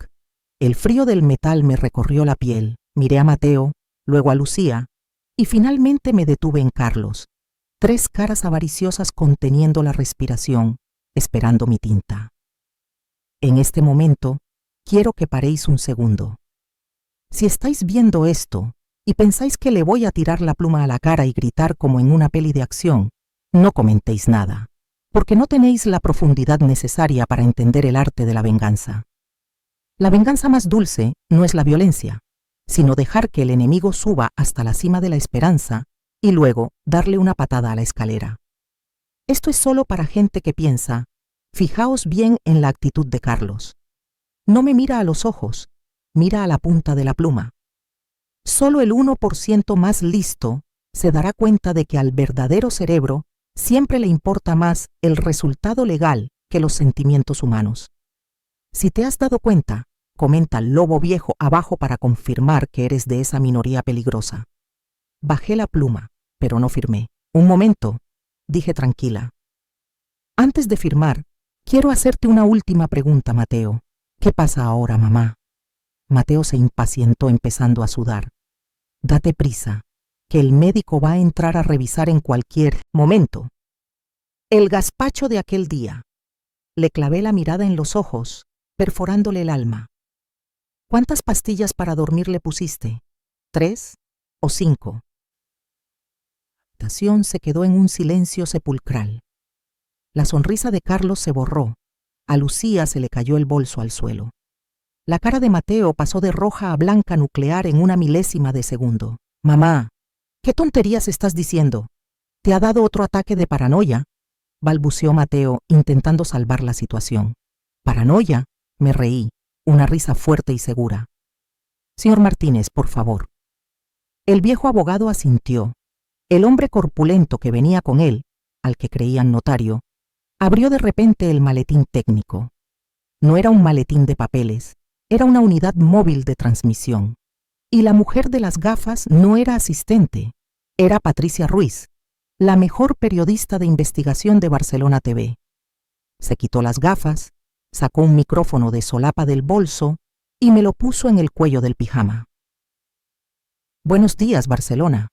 El frío del metal me recorrió la piel. Miré a Mateo, luego a Lucía, y finalmente me detuve en Carlos. 3 caras avariciosas conteniendo la respiración, esperando mi tinta. En este momento, quiero que paréis un segundo. Si estáis viendo esto y pensáis que le voy a tirar la pluma a la cara y gritar como en una peli de acción, no comentéis nada, porque no tenéis la profundidad necesaria para entender el arte de la venganza. La venganza más dulce no es la violencia, sino dejar que el enemigo suba hasta la cima de la esperanza y luego darle una patada a la escalera. Esto es solo para gente que piensa. Fijaos bien en la actitud de Carlos. No me mira a los ojos, mira a la punta de la pluma. Solo el 1% más listo se dará cuenta de que al verdadero cerebro siempre le importa más el resultado legal que los sentimientos humanos. Si te has dado cuenta, comenta Lobo Viejo abajo para confirmar que eres de esa minoría peligrosa. Bajé la pluma, pero no firmé. Un momento, dije tranquila. Antes de firmar, quiero hacerte una última pregunta, Mateo. ¿Qué pasa ahora, mamá? Mateo se impacientó empezando a sudar. Date prisa, que el médico va a entrar a revisar en cualquier momento. El gazpacho de aquel día. Le clavé la mirada en los ojos, perforándole el alma. ¿Cuántas pastillas para dormir le pusiste? ¿3 o 5? La habitación se quedó en un silencio sepulcral. La sonrisa de Carlos se borró. A Lucía se le cayó el bolso al suelo. La cara de Mateo pasó de roja a blanca nuclear en una milésima de segundo. Mamá, ¿qué tonterías estás diciendo? ¿Te ha dado otro ataque de paranoia? Balbuceó Mateo, intentando salvar la situación. ¿Paranoia? Me reí, una risa fuerte y segura. Señor Martínez, por favor. El viejo abogado asintió. El hombre corpulento que venía con él, al que creían notario, abrió de repente el maletín técnico. No era un maletín de papeles, era una unidad móvil de transmisión. Y la mujer de las gafas no era asistente, era Patricia Ruiz, la mejor periodista de investigación de Barcelona TV. Se quitó las gafas, sacó un micrófono de solapa del bolso y me lo puso en el cuello del pijama. Buenos días, Barcelona,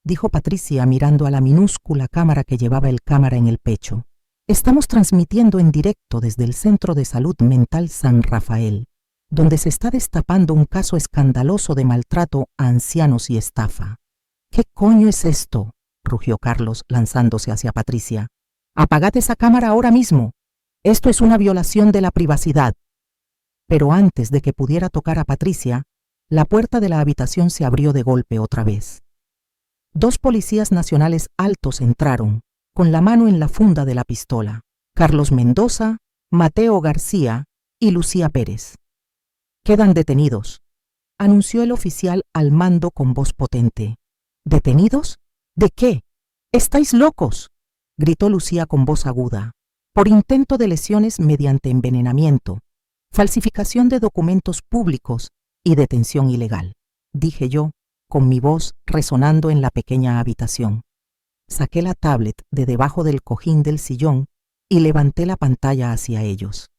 dijo Patricia mirando a la minúscula cámara que llevaba el cámara en el pecho. Estamos transmitiendo en directo desde el Centro de Salud Mental San Rafael, donde se está destapando un caso escandaloso de maltrato a ancianos y estafa. ¿Qué coño es esto?, rugió Carlos, lanzándose hacia Patricia. Apagad esa cámara ahora mismo. Esto es una violación de la privacidad. Pero antes de que pudiera tocar a Patricia, la puerta de la habitación se abrió de golpe otra vez. 2 policías nacionales altos entraron, con la mano en la funda de la pistola. Carlos Mendoza, Mateo García y Lucía Pérez. Quedan detenidos, anunció el oficial al mando con voz potente. ¿Detenidos? ¿De qué? ¡Estáis locos!, gritó Lucía con voz aguda. Por intento de lesiones mediante envenenamiento, falsificación de documentos públicos y detención ilegal, dije yo, con mi voz resonando en la pequeña habitación. Saqué la tablet de debajo del cojín del sillón y levanté la pantalla hacia ellos.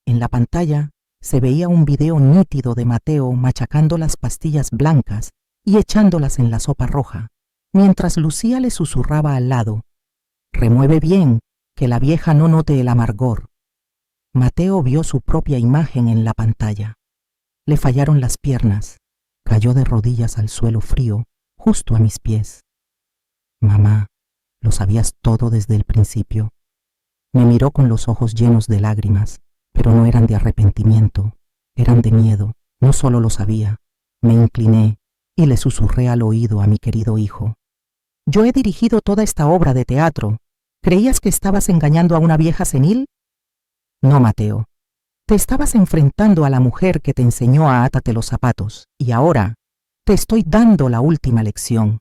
En la pantalla se veía un video nítido de Mateo machacando las pastillas blancas y echándolas en la sopa roja, mientras Lucía le susurraba al lado: «Remueve bien, que la vieja no note el amargor». Mateo vio su propia imagen en la pantalla. Le fallaron las piernas. Cayó de rodillas al suelo frío, justo a mis pies. «Mamá, lo sabías todo desde el principio». Me miró con los ojos llenos de lágrimas, pero no eran de arrepentimiento, eran de miedo. No solo lo sabía, me incliné y le susurré al oído a mi querido hijo: «Yo he dirigido toda esta obra de teatro. ¿Creías que estabas engañando a una vieja senil? No, Mateo. Te estabas enfrentando a la mujer que te enseñó a átate los zapatos, y ahora te estoy dando la última lección.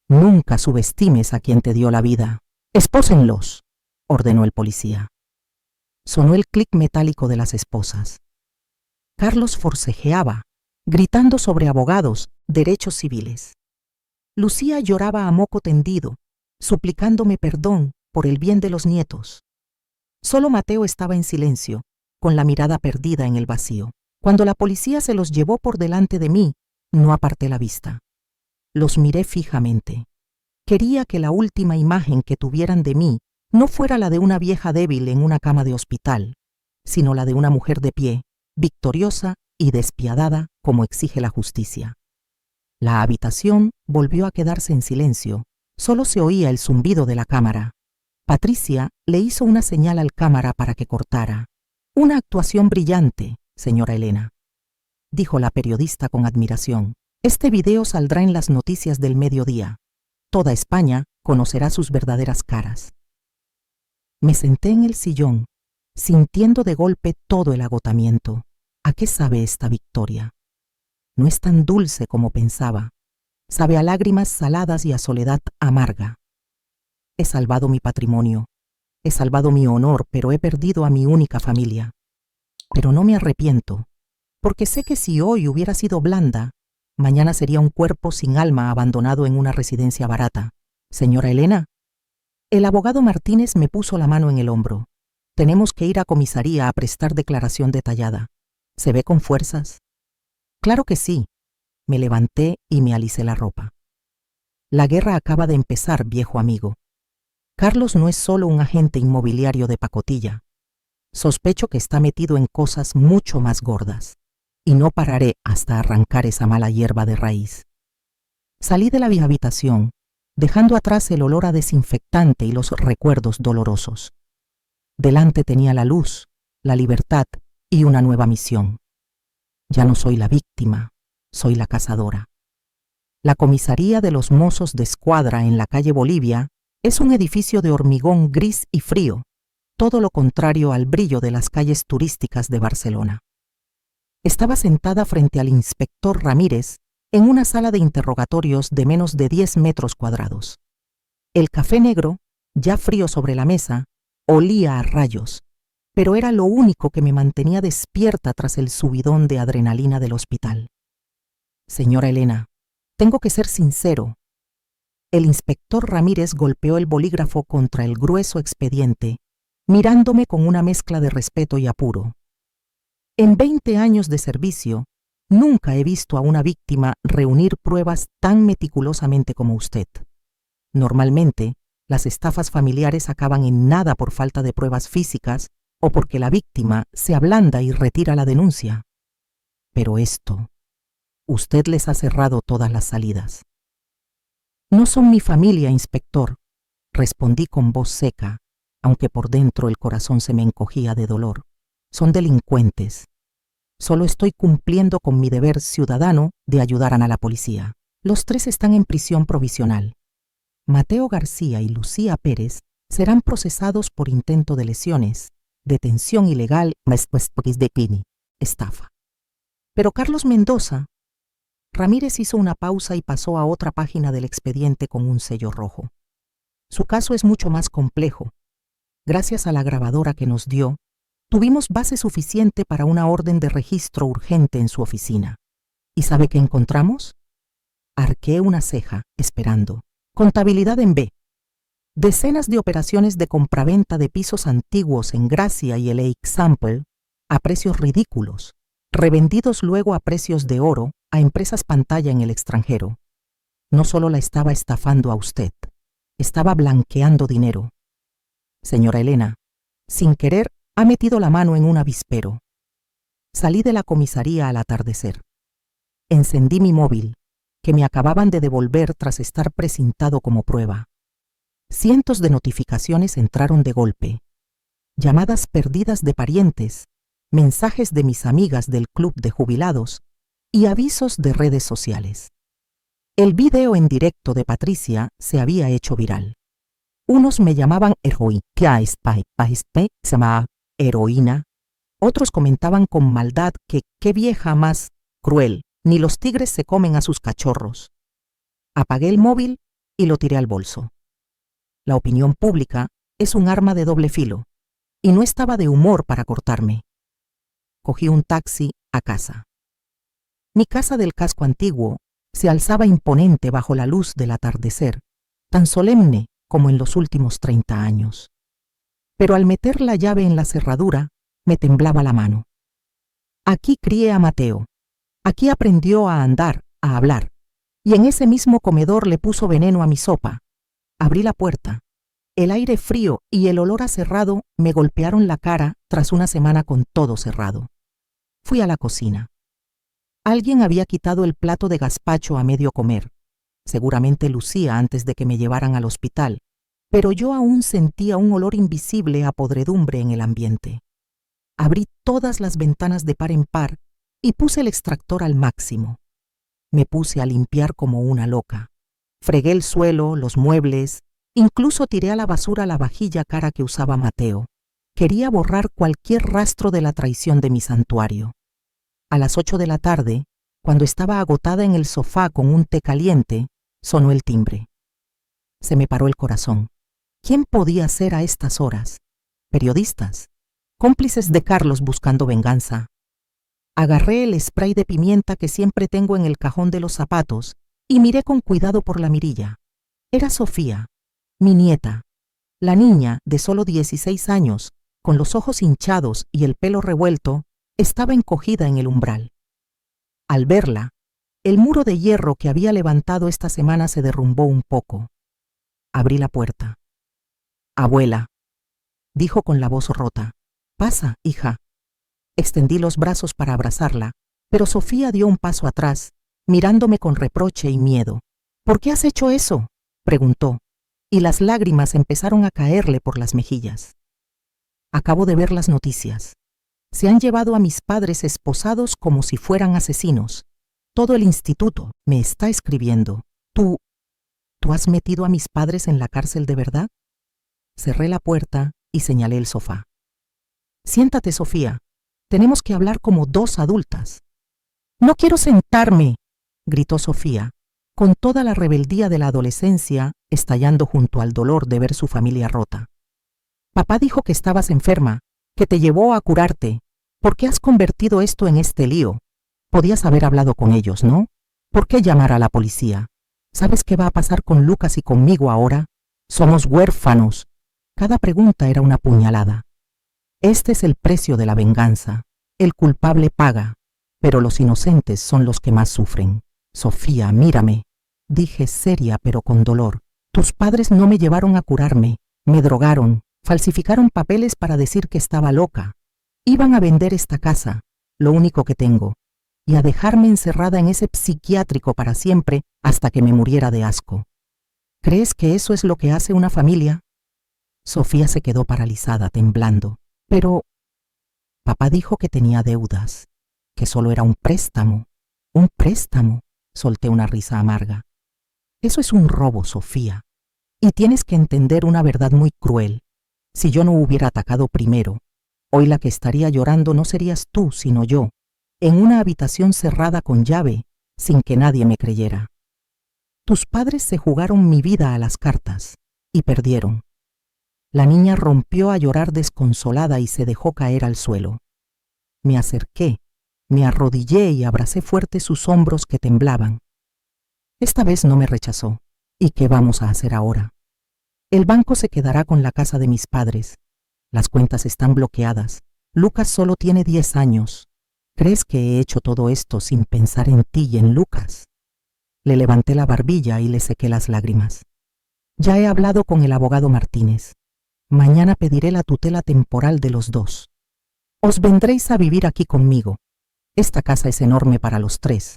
Nunca subestimes a quien te dio la vida. Espósenlos», ordenó el policía. Sonó el clic metálico de las esposas. Carlos forcejeaba, gritando sobre abogados, derechos civiles. Lucía lloraba a moco tendido, suplicándome perdón por el bien de los nietos. Solo Mateo estaba en silencio, con la mirada perdida en el vacío. Cuando la policía se los llevó por delante de mí, no aparté la vista. Los miré fijamente. Quería que la última imagen que tuvieran de mí no fuera la de una vieja débil en una cama de hospital, sino la de una mujer de pie, victoriosa y despiadada como exige la justicia. La habitación volvió a quedarse en silencio. Solo se oía el zumbido de la cámara. Patricia le hizo una señal al cámara para que cortara. «Una actuación brillante, señora Elena», dijo la periodista con admiración. «Este video saldrá en las noticias del mediodía. Toda España conocerá sus verdaderas caras». Me senté en el sillón, sintiendo de golpe todo el agotamiento. ¿A qué sabe esta victoria? No es tan dulce como pensaba. Sabe a lágrimas saladas y a soledad amarga. He salvado mi patrimonio, he salvado mi honor, pero he perdido a mi única familia. Pero no me arrepiento, porque sé que si hoy hubiera sido blanda, mañana sería un cuerpo sin alma abandonado en una residencia barata. Señora Elena, el abogado Martínez me puso la mano en el hombro. Tenemos que ir a comisaría a prestar declaración detallada. ¿Se ve con fuerzas? Claro que sí. Me levanté y me alicé la ropa. La guerra acaba de empezar, viejo amigo. Carlos no es solo un agente inmobiliario de pacotilla. Sospecho que está metido en cosas mucho más gordas, y no pararé hasta arrancar esa mala hierba de raíz. Salí de la vieja habitación, dejando atrás el olor a desinfectante y los recuerdos dolorosos. Delante tenía la luz, la libertad y una nueva misión. Ya no soy la víctima, soy la cazadora. La comisaría de los mozos de escuadra en la calle Bolivia es un edificio de hormigón gris y frío, todo lo contrario al brillo de las calles turísticas de Barcelona. Estaba sentada frente al inspector Ramírez en una sala de interrogatorios de menos de 10 metros cuadrados. El café negro, ya frío sobre la mesa, olía a rayos, pero era lo único que me mantenía despierta tras el subidón de adrenalina del hospital. Señora Elena, tengo que ser sincero. El inspector Ramírez golpeó el bolígrafo contra el grueso expediente, mirándome con una mezcla de respeto y apuro. En 20 años de servicio, nunca he visto a una víctima reunir pruebas tan meticulosamente como usted. Normalmente, las estafas familiares acaban en nada por falta de pruebas físicas o porque la víctima se ablanda y retira la denuncia. Pero esto, usted les ha cerrado todas las salidas. No son mi familia, inspector, respondí con voz seca, aunque por dentro el corazón se me encogía de dolor. Son delincuentes. Solo estoy cumpliendo con mi deber ciudadano de ayudar a la policía. Los 3 están en prisión provisional. Mateo García y Lucía Pérez serán procesados por intento de lesiones, detención ilegal, estafa. Pero Carlos Mendoza... Ramírez hizo una pausa y pasó a otra página del expediente con un sello rojo. Su caso es mucho más complejo. Gracias a la grabadora que nos dio, tuvimos base suficiente para una orden de registro urgente en su oficina. ¿Y sabe qué encontramos? Arqueé una ceja, esperando. Contabilidad en B. Decenas de operaciones de compraventa de pisos antiguos en Gracia y el Example a precios ridículos, revendidos luego a precios de oro a empresas pantalla en el extranjero. No solo la estaba estafando a usted, estaba blanqueando dinero. Señora Elena, sin querer, ha metido la mano en un avispero. Salí de la comisaría al atardecer. Encendí mi móvil, que me acababan de devolver tras estar precintado como prueba. Cientos de notificaciones entraron de golpe. Llamadas perdidas de parientes, mensajes de mis amigas del club de jubilados y avisos de redes sociales. El video en directo de Patricia se había hecho viral. Unos me llamaban heroína. Otros comentaban con maldad que qué vieja más cruel, ni los tigres se comen a sus cachorros. Apagué el móvil y lo tiré al bolso. La opinión pública es un arma de doble filo, y no estaba de humor para cortarme. Cogí un taxi a casa. Mi casa del casco antiguo se alzaba imponente bajo la luz del atardecer, tan solemne como en los últimos 30 años. Pero al meter la llave en la cerradura, me temblaba la mano. Aquí crié a Mateo. Aquí aprendió a andar, a hablar. Y en ese mismo comedor le puso veneno a mi sopa. Abrí la puerta. El aire frío y el olor a cerrado me golpearon la cara tras una semana con todo cerrado. Fui a la cocina. Alguien había quitado el plato de gazpacho a medio comer. Seguramente Lucía antes de que me llevaran al hospital, pero yo aún sentía un olor invisible a podredumbre en el ambiente. Abrí todas las ventanas de par en par y puse el extractor al máximo. Me puse a limpiar como una loca. Fregué el suelo, los muebles, incluso tiré a la basura la vajilla cara que usaba Mateo. Quería borrar cualquier rastro de la traición de mi santuario. A las 8 de la tarde, cuando estaba agotada en el sofá con un té caliente, sonó el timbre. Se me paró el corazón. ¿Quién podía ser a estas horas? Periodistas, cómplices de Carlos buscando venganza. Agarré el spray de pimienta que siempre tengo en el cajón de los zapatos y miré con cuidado por la mirilla. Era Sofía, mi nieta, la niña de solo 16 años, con los ojos hinchados y el pelo revuelto, estaba encogida en el umbral. Al verla, el muro de hierro que había levantado esta semana se derrumbó un poco. Abrí la puerta. «Abuela», dijo con la voz rota. «Pasa, hija». Extendí los brazos para abrazarla, pero Sofía dio un paso atrás, mirándome con reproche y miedo. «¿Por qué has hecho eso?», preguntó, y las lágrimas empezaron a caerle por las mejillas. «Acabo de ver las noticias. Se han llevado a mis padres esposados como si fueran asesinos. Todo el instituto me está escribiendo. ¿Tú has metido a mis padres en la cárcel de verdad?». Cerré la puerta y señalé el sofá. «Siéntate, Sofía. Tenemos que hablar como dos adultas». «No quiero sentarme», gritó Sofía, con toda la rebeldía de la adolescencia estallando junto al dolor de ver su familia rota. «Papá dijo que estabas enferma, que te llevó a curarte. ¿Por qué has convertido esto en este lío? Podías haber hablado con ellos, ¿no? ¿Por qué llamar a la policía? ¿Sabes qué va a pasar con Lucas y conmigo ahora? Somos huérfanos». Cada pregunta era una puñalada. Este es el precio de la venganza. El culpable paga, pero los inocentes son los que más sufren. «Sofía, mírame», dije seria pero con dolor. «Tus padres no me llevaron a curarme, me drogaron, falsificaron papeles para decir que estaba loca. Iban a vender esta casa, lo único que tengo, y a dejarme encerrada en ese psiquiátrico para siempre hasta que me muriera de asco. ¿Crees que eso es lo que hace una familia?». Sofía se quedó paralizada, temblando. «Pero papá dijo que tenía deudas, que solo era un préstamo». «¿Un préstamo?», solté una risa amarga. «Eso es un robo, Sofía. Y tienes que entender una verdad muy cruel. Si yo no hubiera atacado primero, hoy la que estaría llorando no serías tú, sino yo, en una habitación cerrada con llave, sin que nadie me creyera. Tus padres se jugaron mi vida a las cartas y perdieron». La niña rompió a llorar desconsolada y se dejó caer al suelo. Me acerqué, me arrodillé y abracé fuerte sus hombros que temblaban. Esta vez no me rechazó. ¿Y qué vamos a hacer ahora? El banco se quedará con la casa de mis padres. Las cuentas están bloqueadas. Lucas solo tiene 10 años. ¿Crees que he hecho todo esto sin pensar en ti y en Lucas? Le levanté la barbilla y le sequé las lágrimas. Ya he hablado con el abogado Martínez. Mañana pediré la tutela temporal de los dos. Os vendréis a vivir aquí conmigo. Esta casa es enorme para los 3.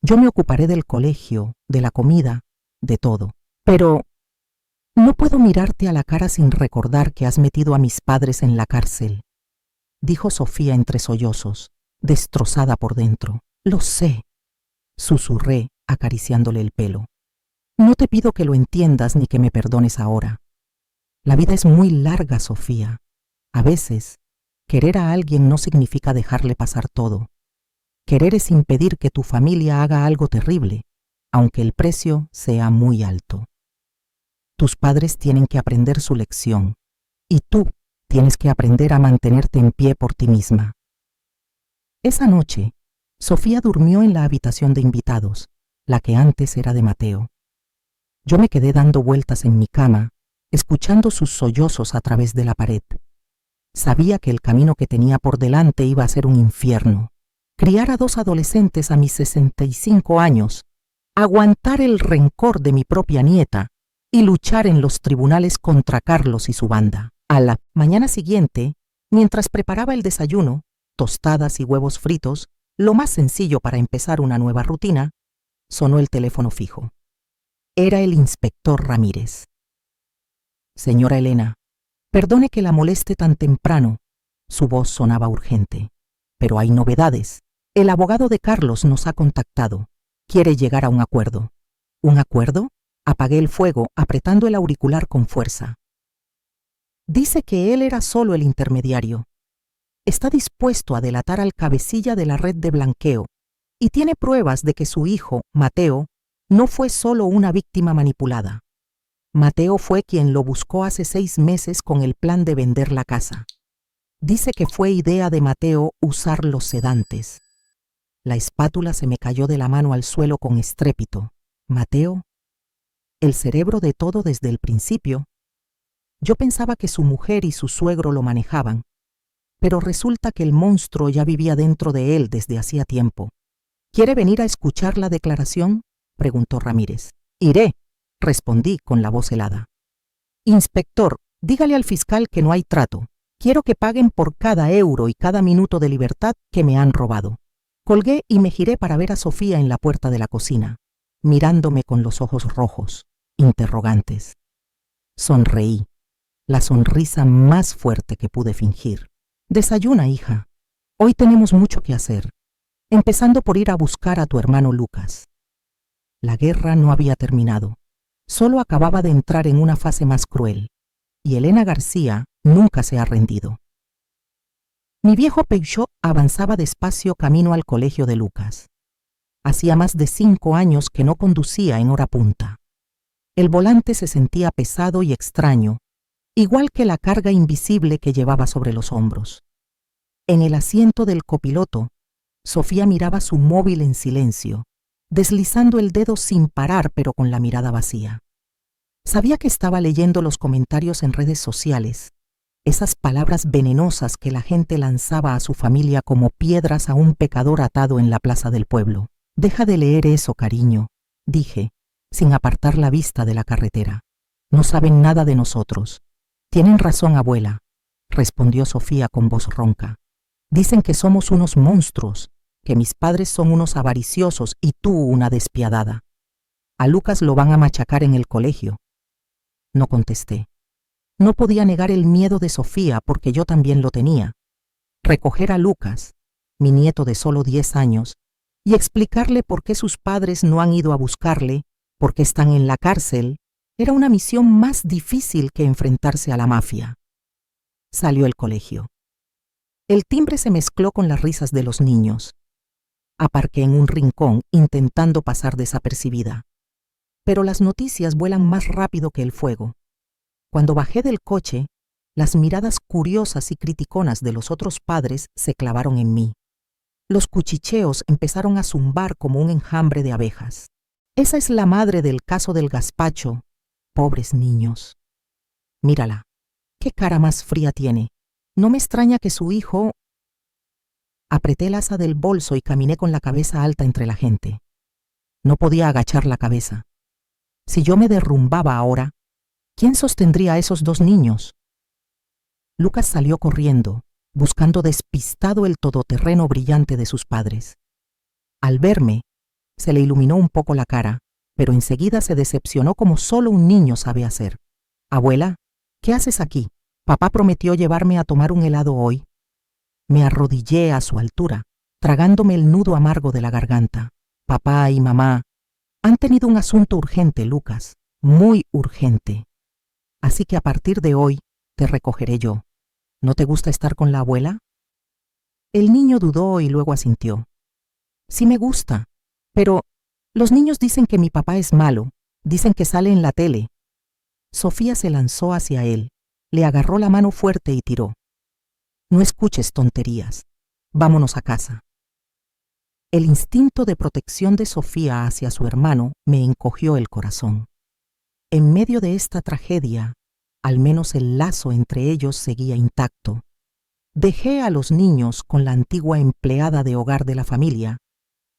Yo me ocuparé del colegio, de la comida, de todo. Pero no puedo mirarte a la cara sin recordar que has metido a mis padres en la cárcel», dijo Sofía entre sollozos, destrozada por dentro. «Lo sé», susurré, acariciándole el pelo. «No te pido que lo entiendas ni que me perdones ahora. La vida es muy larga, Sofía. A veces, querer a alguien no significa dejarle pasar todo. Querer es impedir que tu familia haga algo terrible, aunque el precio sea muy alto. Tus padres tienen que aprender su lección, y tú tienes que aprender a mantenerte en pie por ti misma». Esa noche, Sofía durmió en la habitación de invitados, la que antes era de Mateo. Yo me quedé dando vueltas en mi cama, escuchando sus sollozos a través de la pared. Sabía que el camino que tenía por delante iba a ser un infierno. Criar a 2 adolescentes a mis 65 años, aguantar el rencor de mi propia nieta y luchar en los tribunales contra Carlos y su banda. A la mañana siguiente, mientras preparaba el desayuno, tostadas y huevos fritos, lo más sencillo para empezar una nueva rutina, sonó el teléfono fijo. Era el inspector Ramírez. «Señora Elena, perdone que la moleste tan temprano». Su voz sonaba urgente. «Pero hay novedades. El abogado de Carlos nos ha contactado. Quiere llegar a un acuerdo». «¿Un acuerdo?». Apagué el fuego, apretando el auricular con fuerza. «Dice que él era solo el intermediario. está dispuesto a delatar al cabecilla de la red de blanqueo y tiene pruebas de que su hijo, Mateo, no fue solo una víctima manipulada. Mateo fue quien lo buscó hace 6 meses con el plan de vender la casa. Dice que fue idea de Mateo usar los sedantes. La espátula se me cayó de la mano al suelo con estrépito. Mateo, el cerebro de todo desde el principio. Yo pensaba que su mujer y su suegro lo manejaban, pero resulta que el monstruo ya vivía dentro de él desde hacía tiempo. ¿Quiere venir a escuchar la declaración?, preguntó Ramírez. Iré, respondí con la voz helada. Inspector, dígale al fiscal que no hay trato. Quiero que paguen por cada euro y cada minuto de libertad que me han robado. Colgué y me giré para ver a Sofía en la puerta de la cocina, mirándome con los ojos rojos, interrogantes. Sonreí, la sonrisa más fuerte que pude fingir. Desayuna, hija. Hoy tenemos mucho que hacer, empezando por ir a buscar a tu hermano Lucas. La guerra no había terminado, solo acababa de entrar en una fase más cruel, y Elena García nunca se ha rendido. Mi viejo Peugeot avanzaba despacio camino al colegio de Lucas. Hacía más de 5 años que no conducía en hora punta. El volante se sentía pesado y extraño, igual que la carga invisible que llevaba sobre los hombros. En el asiento del copiloto, Sofía miraba su móvil en silencio, deslizando el dedo sin parar pero con la mirada vacía. Sabía que estaba leyendo los comentarios en redes sociales, esas palabras venenosas que la gente lanzaba a su familia como piedras a un pecador atado en la plaza del pueblo. Deja de leer eso, cariño, dije, sin apartar la vista de la carretera. No saben nada de nosotros. Tienen razón, abuela, respondió Sofía con voz ronca. Dicen que somos unos monstruos, que mis padres son unos avariciosos y tú una despiadada. A Lucas lo van a machacar en el colegio. No contesté. No podía negar el miedo de Sofía porque yo también lo tenía. Recoger a Lucas, mi nieto de solo 10 años, y explicarle por qué sus padres no han ido a buscarle, por qué están en la cárcel, era una misión más difícil que enfrentarse a la mafia. Salió el colegio. El timbre se mezcló con las risas de los niños. Aparqué en un rincón intentando pasar desapercibida. Pero las noticias vuelan más rápido que el fuego. Cuando bajé del coche, las miradas curiosas y criticonas de los otros padres se clavaron en mí. Los cuchicheos empezaron a zumbar como un enjambre de abejas. Esa es la madre del caso del gazpacho. Pobres niños. Mírala, qué cara más fría tiene. No me extraña que su hijo... Apreté el asa del bolso y caminé con la cabeza alta entre la gente. No podía agachar la cabeza. Si yo me derrumbaba ahora, ¿quién sostendría a esos 2 niños? Lucas salió corriendo, buscando despistado el todoterreno brillante de sus padres. Al verme, se le iluminó un poco la cara, pero enseguida se decepcionó como solo un niño sabe hacer. Abuela, ¿qué haces aquí? Papá prometió llevarme a tomar un helado hoy. Me arrodillé a su altura, tragándome el nudo amargo de la garganta. Papá y mamá han tenido un asunto urgente, Lucas, muy urgente. Así que a partir de hoy te recogeré yo. ¿No te gusta estar con la abuela? El niño dudó y luego asintió. Sí me gusta, pero los niños dicen que mi papá es malo, dicen que sale en la tele. Sofía se lanzó hacia él, le agarró la mano fuerte y tiró. No escuches tonterías. Vámonos a casa. El instinto de protección de Sofía hacia su hermano me encogió el corazón. En medio de esta tragedia, al menos el lazo entre ellos seguía intacto. Dejé a los niños con la antigua empleada de hogar de la familia,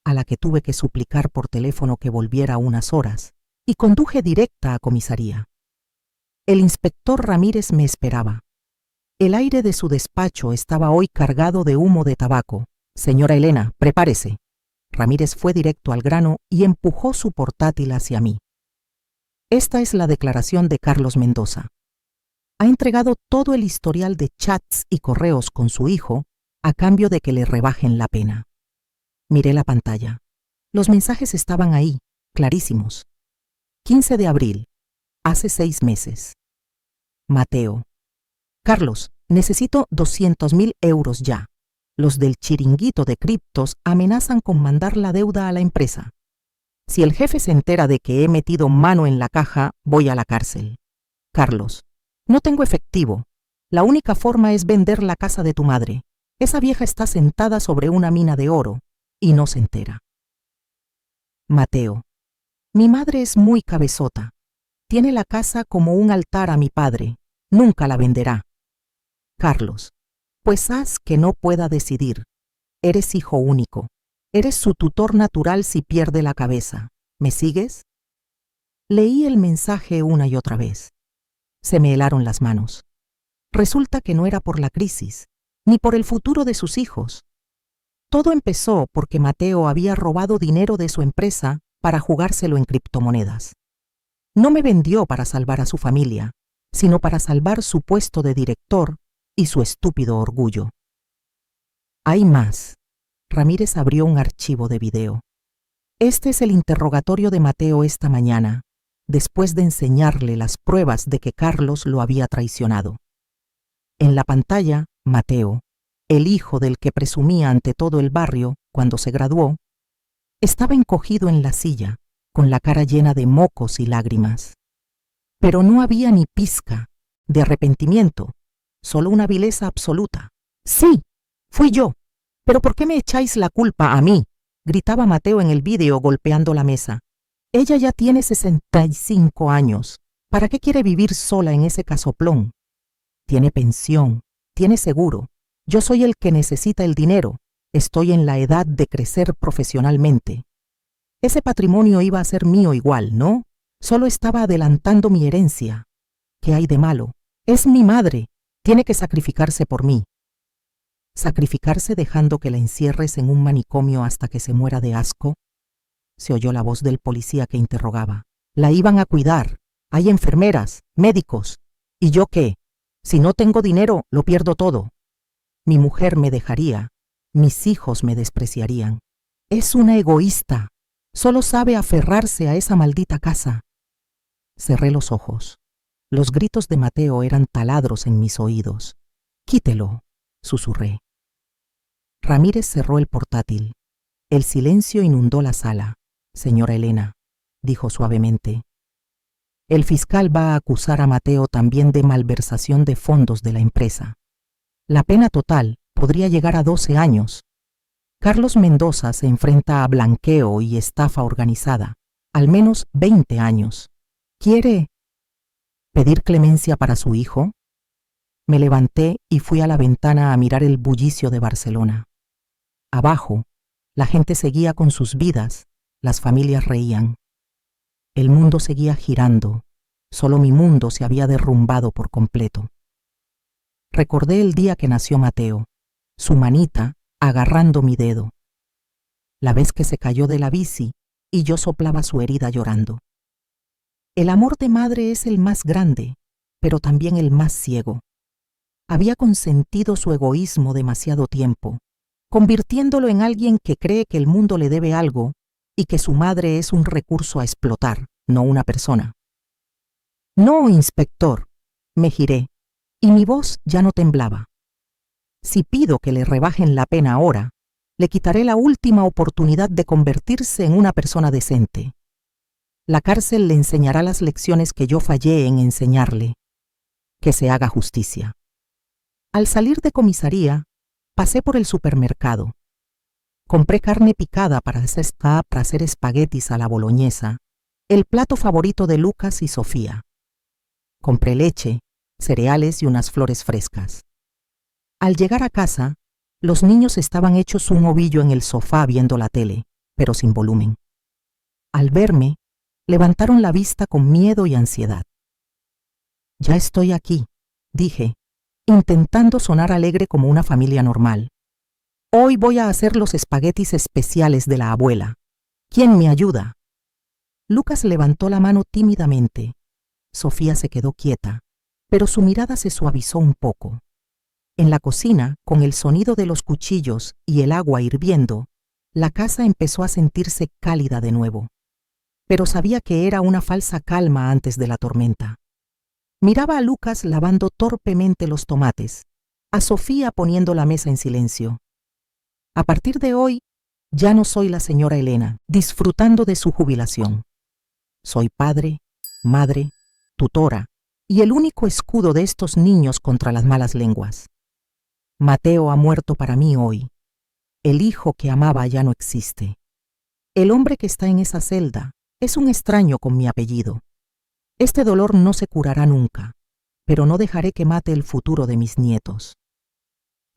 a la que tuve que suplicar por teléfono que volviera unas horas, y conduje directa a comisaría. El inspector Ramírez me esperaba. El aire de su despacho estaba hoy cargado de humo de tabaco. Señora Elena, prepárese. Ramírez fue directo al grano y empujó su portátil hacia mí. Esta es la declaración de Carlos Mendoza. Ha entregado todo el historial de chats y correos con su hijo a cambio de que le rebajen la pena. Miré la pantalla. Los mensajes estaban ahí, clarísimos. 15 de abril, hace 6 meses. Mateo. Carlos, necesito 200.000 euros ya. Los del chiringuito de criptos amenazan con mandar la deuda a la empresa. Si el jefe se entera de que he metido mano en la caja, voy a la cárcel. Carlos, no tengo efectivo. La única forma es vender la casa de tu madre. Esa vieja está sentada sobre una mina de oro y no se entera. Mateo, mi madre es muy cabezota. Tiene la casa como un altar a mi padre. Nunca la venderá. Carlos, pues haz que no pueda decidir. Eres hijo único. Eres su tutor natural si pierde la cabeza. ¿Me sigues? Leí el mensaje una y otra vez. Se me helaron las manos. Resulta que no era por la crisis, ni por el futuro de sus hijos. Todo empezó porque Mateo había robado dinero de su empresa para jugárselo en criptomonedas. No me vendió para salvar a su familia, sino para salvar su puesto de director y su estúpido orgullo. Hay más. Ramírez abrió un archivo de video. Este es el interrogatorio de Mateo esta mañana, después de enseñarle las pruebas de que Carlos lo había traicionado. En la pantalla, Mateo, el hijo del que presumía ante todo el barrio cuando se graduó, estaba encogido en la silla, con la cara llena de mocos y lágrimas. Pero no había ni pizca de arrepentimiento, solo una vileza absoluta. Sí, fui yo. ¿Pero por qué me echáis la culpa a mí?, gritaba Mateo en el vídeo golpeando la mesa. Ella ya tiene 65 años. ¿Para qué quiere vivir sola en ese casoplón? Tiene pensión, tiene seguro. Yo soy el que necesita el dinero. Estoy en la edad de crecer profesionalmente. Ese patrimonio iba a ser mío igual, ¿no? Solo estaba adelantando mi herencia. ¿Qué hay de malo? Es mi madre. Tiene que sacrificarse por mí. ¿Sacrificarse dejando que la encierres en un manicomio hasta que se muera de asco? Se oyó la voz del policía que interrogaba. La iban a cuidar. Hay enfermeras, médicos. ¿Y yo qué? Si no tengo dinero, lo pierdo todo. Mi mujer me dejaría. Mis hijos me despreciarían. Es una egoísta. Solo sabe aferrarse a esa maldita casa. Cerré los ojos. Los gritos de Mateo eran taladros en mis oídos. Quítelo, susurré. Ramírez cerró el portátil. El silencio inundó la sala. Señora Elena, dijo suavemente. El fiscal va a acusar a Mateo también de malversación de fondos de la empresa. La pena total podría llegar a 12 años. Carlos Mendoza se enfrenta a blanqueo y estafa organizada, al menos 20 años. ¿Quiere pedir clemencia para su hijo? Me levanté y fui a la ventana a mirar el bullicio de Barcelona. Abajo, la gente seguía con sus vidas, las familias reían. El mundo seguía girando, solo mi mundo se había derrumbado por completo. Recordé el día que nació Mateo, su manita agarrando mi dedo. La vez que se cayó de la bici y yo soplaba su herida llorando. El amor de madre es el más grande, pero también el más ciego. Había consentido su egoísmo demasiado tiempo, convirtiéndolo en alguien que cree que el mundo le debe algo y que su madre es un recurso a explotar, no una persona. No, inspector, me giré, y mi voz ya no temblaba. Si pido que le rebajen la pena ahora, le quitaré la última oportunidad de convertirse en una persona decente. La cárcel le enseñará las lecciones que yo fallé en enseñarle. Que se haga justicia. Al salir de comisaría, pasé por el supermercado. Compré carne picada para hacer espaguetis a la boloñesa, el plato favorito de Lucas y Sofía. Compré leche, cereales y unas flores frescas. Al llegar a casa, los niños estaban hechos un ovillo en el sofá viendo la tele, pero sin volumen. Al verme, levantaron la vista con miedo y ansiedad. Ya estoy aquí, dije, intentando sonar alegre como una familia normal. Hoy voy a hacer los espaguetis especiales de la abuela. ¿Quién me ayuda? Lucas levantó la mano tímidamente. Sofía se quedó quieta, pero su mirada se suavizó un poco. En la cocina, con el sonido de los cuchillos y el agua hirviendo, la casa empezó a sentirse cálida de nuevo. Pero sabía que era una falsa calma antes de la tormenta. Miraba a Lucas lavando torpemente los tomates, a Sofía poniendo la mesa en silencio. A partir de hoy, ya no soy la señora Elena, disfrutando de su jubilación. Soy padre, madre, tutora y el único escudo de estos niños contra las malas lenguas. Mateo ha muerto para mí hoy. El hijo que amaba ya no existe. El hombre que está en esa celda es un extraño con mi apellido. Este dolor no se curará nunca, pero no dejaré que mate el futuro de mis nietos.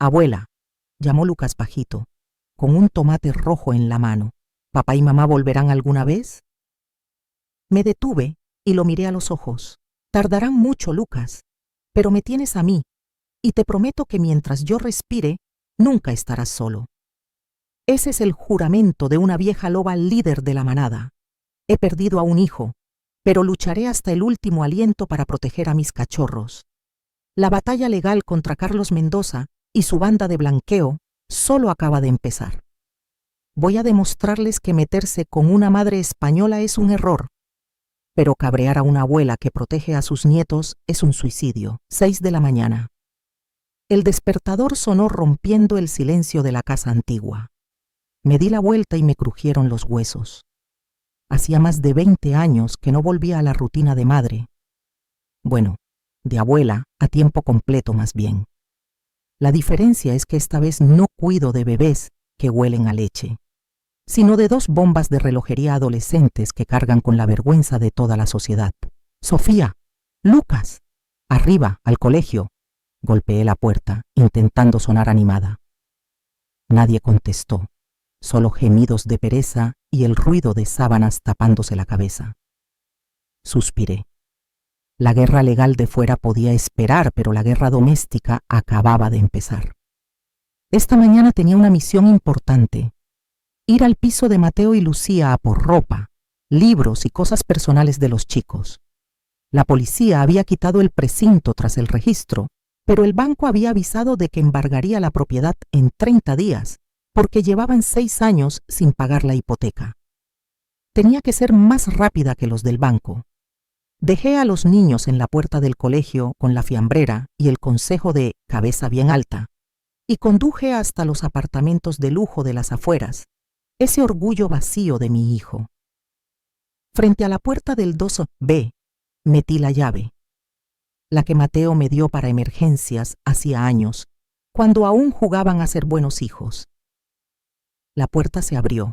Abuela, llamó Lucas bajito, con un tomate rojo en la mano. ¿Papá y mamá volverán alguna vez? Me detuve y lo miré a los ojos. Tardarán mucho, Lucas, pero me tienes a mí, y te prometo que mientras yo respire, nunca estarás solo. Ese es el juramento de una vieja loba líder de la manada. He perdido a un hijo, pero lucharé hasta el último aliento para proteger a mis cachorros. La batalla legal contra Carlos Mendoza y su banda de blanqueo solo acaba de empezar. Voy a demostrarles que meterse con una madre española es un error, pero cabrear a una abuela que protege a sus nietos es un suicidio. 6 de la mañana. El despertador sonó rompiendo el silencio de la casa antigua. Me di la vuelta y me crujieron los huesos. Hacía más de 20 años que no volvía a la rutina de madre. Bueno, de abuela a tiempo completo más bien. La diferencia es que esta vez no cuido de bebés que huelen a leche, sino de 2 bombas de relojería adolescentes que cargan con la vergüenza de toda la sociedad. Sofía, Lucas, arriba, al colegio. Golpeé la puerta, intentando sonar animada. Nadie contestó, solo gemidos de pereza y el ruido de sábanas tapándose la cabeza. Suspiré. La guerra legal de fuera podía esperar, pero la guerra doméstica acababa de empezar. Esta mañana tenía una misión importante: ir al piso de Mateo y Lucía a por ropa, libros y cosas personales de los chicos. La policía había quitado el precinto tras el registro, pero el banco había avisado de que embargaría la propiedad en 30 días, porque llevaban 6 años sin pagar la hipoteca. Tenía que ser más rápida que los del banco. Dejé a los niños en la puerta del colegio con la fiambrera y el consejo de cabeza bien alta, y conduje hasta los apartamentos de lujo de las afueras, ese orgullo vacío de mi hijo. Frente a la puerta del 2B, metí la llave, la que Mateo me dio para emergencias hacía años, cuando aún jugaban a ser buenos hijos. La puerta se abrió.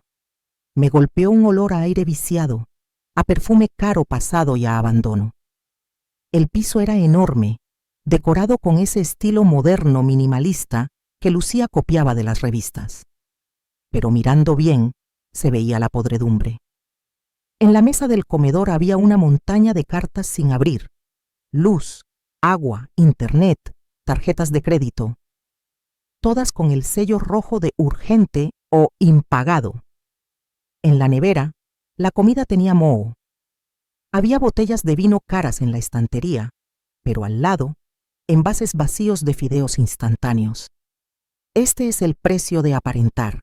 Me golpeó un olor a aire viciado, a perfume caro pasado y a abandono. El piso era enorme, decorado con ese estilo moderno minimalista que Lucía copiaba de las revistas. Pero mirando bien, se veía la podredumbre. En la mesa del comedor había una montaña de cartas sin abrir: luz, agua, internet, tarjetas de crédito, todas con el sello rojo de urgente o impagado. En la nevera, la comida tenía moho. Había botellas de vino caras en la estantería, pero al lado, envases vacíos de fideos instantáneos. Este es el precio de aparentar.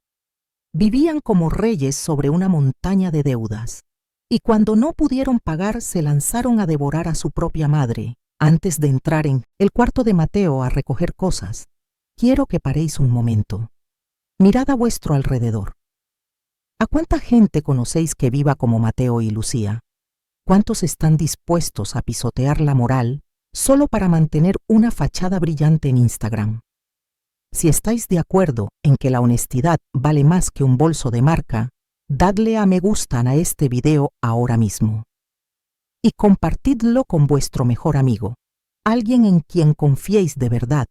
Vivían como reyes sobre una montaña de deudas, y cuando no pudieron pagar se lanzaron a devorar a su propia madre antes de entrar en el cuarto de Mateo a recoger cosas. Quiero que paréis un momento. Mirad a vuestro alrededor. ¿A cuánta gente conocéis que viva como Mateo y Lucía? ¿Cuántos están dispuestos a pisotear la moral solo para mantener una fachada brillante en Instagram? Si estáis de acuerdo en que la honestidad vale más que un bolso de marca, dadle a me gusta a este video ahora mismo. Y compartidlo con vuestro mejor amigo, alguien en quien confiéis de verdad.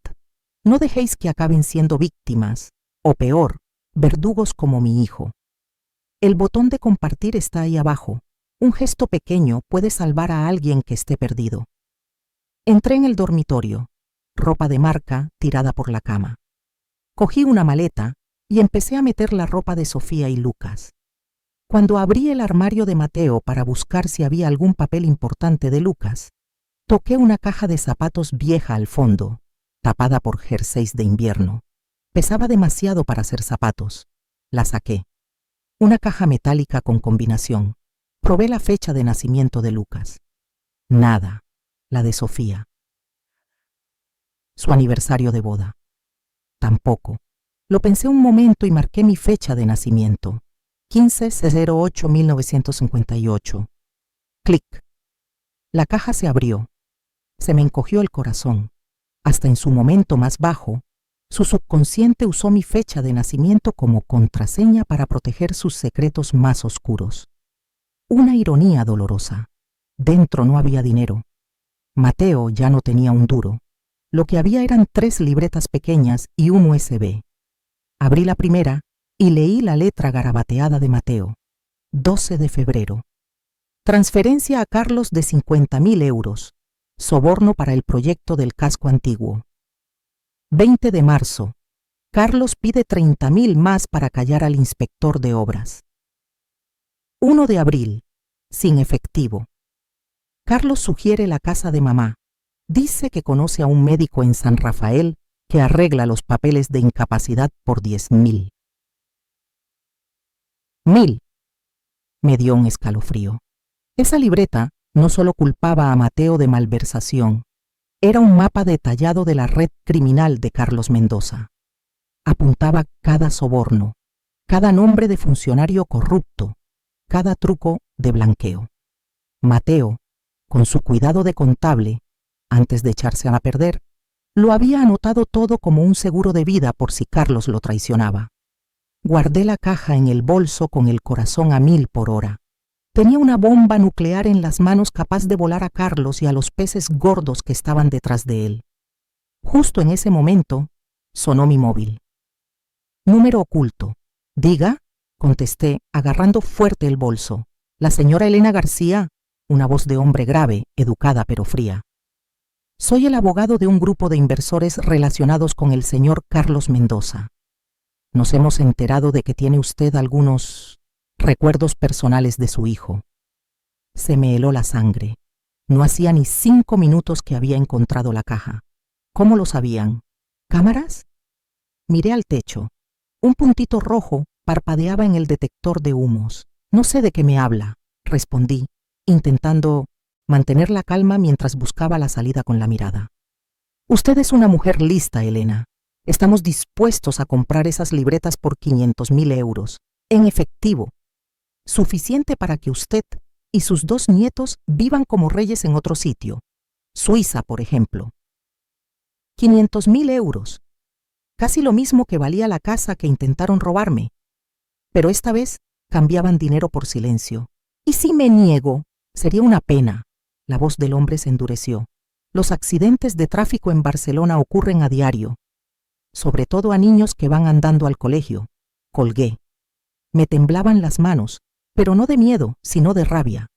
No dejéis que acaben siendo víctimas, o peor, verdugos como mi hijo. El botón de compartir está ahí abajo. Un gesto pequeño puede salvar a alguien que esté perdido. Entré en el dormitorio, ropa de marca tirada por la cama. Cogí una maleta y empecé a meter la ropa de Sofía y Lucas. Cuando abrí el armario de Mateo para buscar si había algún papel importante de Lucas, toqué una caja de zapatos vieja al fondo, tapada por jerseys de invierno. Pesaba demasiado para ser zapatos. La saqué. Una caja metálica con combinación. Probé la fecha de nacimiento de Lucas. Nada. La de Sofía. Su aniversario de boda. Tampoco. Lo pensé un momento y marqué mi fecha de nacimiento. 15/08/1958. Clic. La caja se abrió. Se me encogió el corazón. Hasta en su momento más bajo, su subconsciente usó mi fecha de nacimiento como contraseña para proteger sus secretos más oscuros. Una ironía dolorosa. Dentro no había dinero. Mateo ya no tenía un duro. Lo que había eran 3 libretas pequeñas y un USB. Abrí la primera y leí la letra garabateada de Mateo. 12 de febrero. Transferencia a Carlos de 50.000 euros. Soborno para el proyecto del casco antiguo. 20 de marzo. Carlos pide 30.000 más para callar al inspector de obras. 1 de abril. Sin efectivo. Carlos sugiere la casa de mamá. Dice que conoce a un médico en San Rafael que arregla los papeles de incapacidad por 10.000. 1.000. Me dio un escalofrío. Esa libreta no solo culpaba a Mateo de malversación, era un mapa detallado de la red criminal de Carlos Mendoza. Apuntaba cada soborno, cada nombre de funcionario corrupto, cada truco de blanqueo. Mateo, con su cuidado de contable, antes de echarse a perder, lo había anotado todo como un seguro de vida por si Carlos lo traicionaba. Guardé la caja en el bolso con el corazón a 1000 por hora. Tenía una bomba nuclear en las manos capaz de volar a Carlos y a los peces gordos que estaban detrás de él. Justo en ese momento, sonó mi móvil. Número oculto. Diga, contesté, agarrando fuerte el bolso. La señora Elena García, una voz de hombre grave, educada pero fría. Soy el abogado de un grupo de inversores relacionados con el señor Carlos Mendoza. Nos hemos enterado de que tiene usted algunos recuerdos personales de su hijo. Se me heló la sangre. No hacía ni 5 minutos que había encontrado la caja. ¿Cómo lo sabían? ¿Cámaras? Miré al techo. Un puntito rojo parpadeaba en el detector de humos. No sé de qué me habla, respondí, intentando mantener la calma mientras buscaba la salida con la mirada. Usted es una mujer lista, Elena. Estamos dispuestos a comprar esas libretas por 500.000 euros, en efectivo. Suficiente para que usted y sus 2 nietos vivan como reyes en otro sitio. Suiza, por ejemplo. 500.000 euros. Casi lo mismo que valía la casa que intentaron robarme. Pero esta vez cambiaban dinero por silencio. ¿Y si me niego? Sería una pena. La voz del hombre se endureció. Los accidentes de tráfico en Barcelona ocurren a diario, sobre todo a niños que van andando al colegio. Colgué. Me temblaban las manos, pero no de miedo, sino de rabia.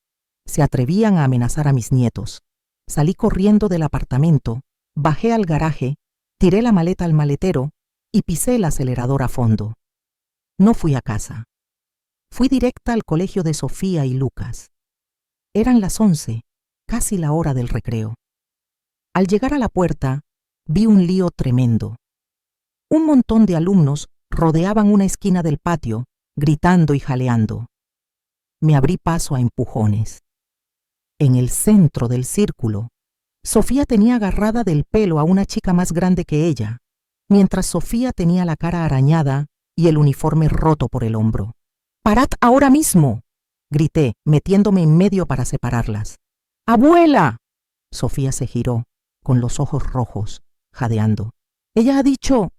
Se atrevían a amenazar a mis nietos. Salí corriendo del apartamento, bajé al garaje, tiré la maleta al maletero y pisé el acelerador a fondo. No fui a casa. Fui directa al colegio de Sofía y Lucas. Eran las 11, casi la hora del recreo. Al llegar a la puerta, vi un lío tremendo. Un montón de alumnos rodeaban una esquina del patio, gritando y jaleando. Me abrí paso a empujones. En el centro del círculo, Sofía tenía agarrada del pelo a una chica más grande que ella, mientras Sofía tenía la cara arañada y el uniforme roto por el hombro. ¡Parad ahora mismo!, grité, metiéndome en medio para separarlas. ¡Abuela! Sofía se giró, con los ojos rojos, jadeando. Ella ha dicho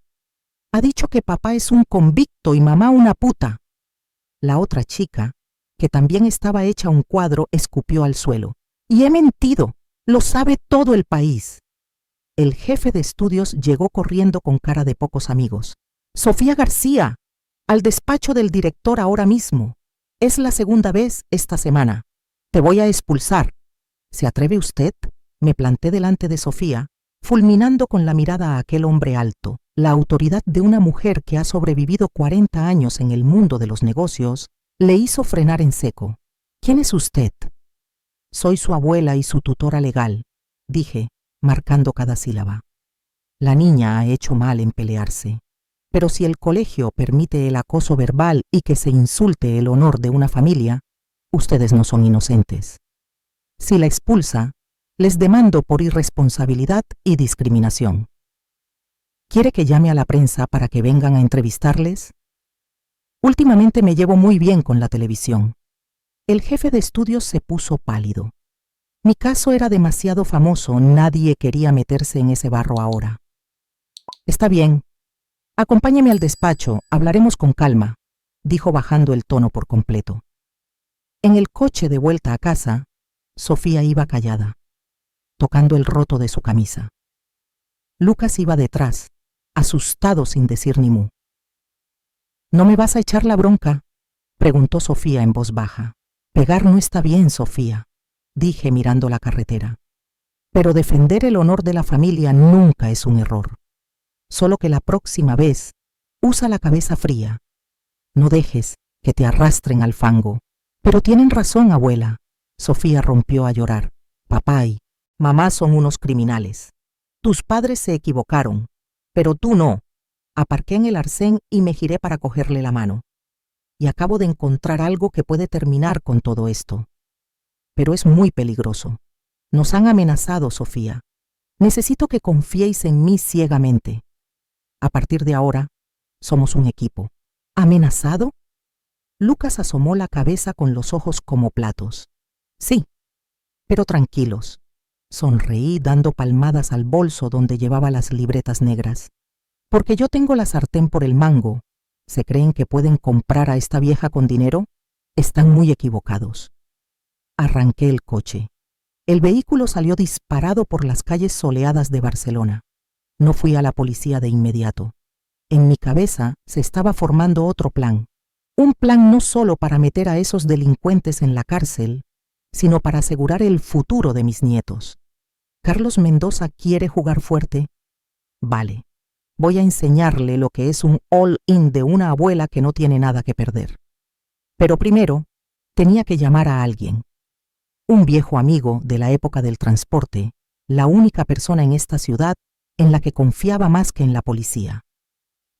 que papá es un convicto y mamá una puta. La otra chica, que también estaba hecha un cuadro, escupió al suelo. Y he mentido, lo sabe todo el país. El jefe de estudios llegó corriendo con cara de pocos amigos. Sofía García, al despacho del director ahora mismo. Es la segunda vez esta semana. Te voy a expulsar. ¿Se atreve usted? Me planté delante de Sofía, fulminando con la mirada a aquel hombre alto. La autoridad de una mujer que ha sobrevivido 40 años en el mundo de los negocios le hizo frenar en seco. ¿Quién es usted? Soy su abuela y su tutora legal, dije, marcando cada sílaba. La niña ha hecho mal en pelearse, pero si el colegio permite el acoso verbal y que se insulte el honor de una familia, ustedes no son inocentes. Si la expulsa, les demando por irresponsabilidad y discriminación. ¿Quiere que llame a la prensa para que vengan a entrevistarles? Últimamente me llevo muy bien con la televisión. El jefe de estudios se puso pálido. Mi caso era demasiado famoso, nadie quería meterse en ese barro ahora. Está bien. Acompáñeme al despacho, hablaremos con calma, dijo bajando el tono por completo. En el coche de vuelta a casa, Sofía iba callada, tocando el roto de su camisa. Lucas iba detrás, asustado sin decir ni mu. ¿No me vas a echar la bronca?, preguntó Sofía en voz baja. Pegar no está bien, Sofía, dije mirando la carretera. Pero defender el honor de la familia nunca es un error. Solo que la próxima vez, usa la cabeza fría. No dejes que te arrastren al fango. Pero tienen razón, abuela. Sofía rompió a llorar. Papá y mamá son unos criminales. Tus padres se equivocaron, pero tú no. Aparqué en el arcén y me giré para cogerle la mano. Y acabo de encontrar algo que puede terminar con todo esto. Pero es muy peligroso. Nos han amenazado, Sofía. Necesito que confiéis en mí ciegamente. A partir de ahora, somos un equipo. ¿Amenazado? Lucas asomó la cabeza con los ojos como platos. Sí, pero tranquilos. Sonreí dando palmadas al bolso donde llevaba las libretas negras. Porque yo tengo la sartén por el mango. ¿Se creen que pueden comprar a esta vieja con dinero? Están muy equivocados. Arranqué el coche. El vehículo salió disparado por las calles soleadas de Barcelona. No fui a la policía de inmediato. En mi cabeza se estaba formando otro plan. Un plan no solo para meter a esos delincuentes en la cárcel, sino para asegurar el futuro de mis nietos. ¿Carlos Mendoza quiere jugar fuerte? Vale. Voy a enseñarle lo que es un all-in de una abuela que no tiene nada que perder. Pero primero, tenía que llamar a alguien. Un viejo amigo de la época del transporte, la única persona en esta ciudad en la que confiaba más que en la policía.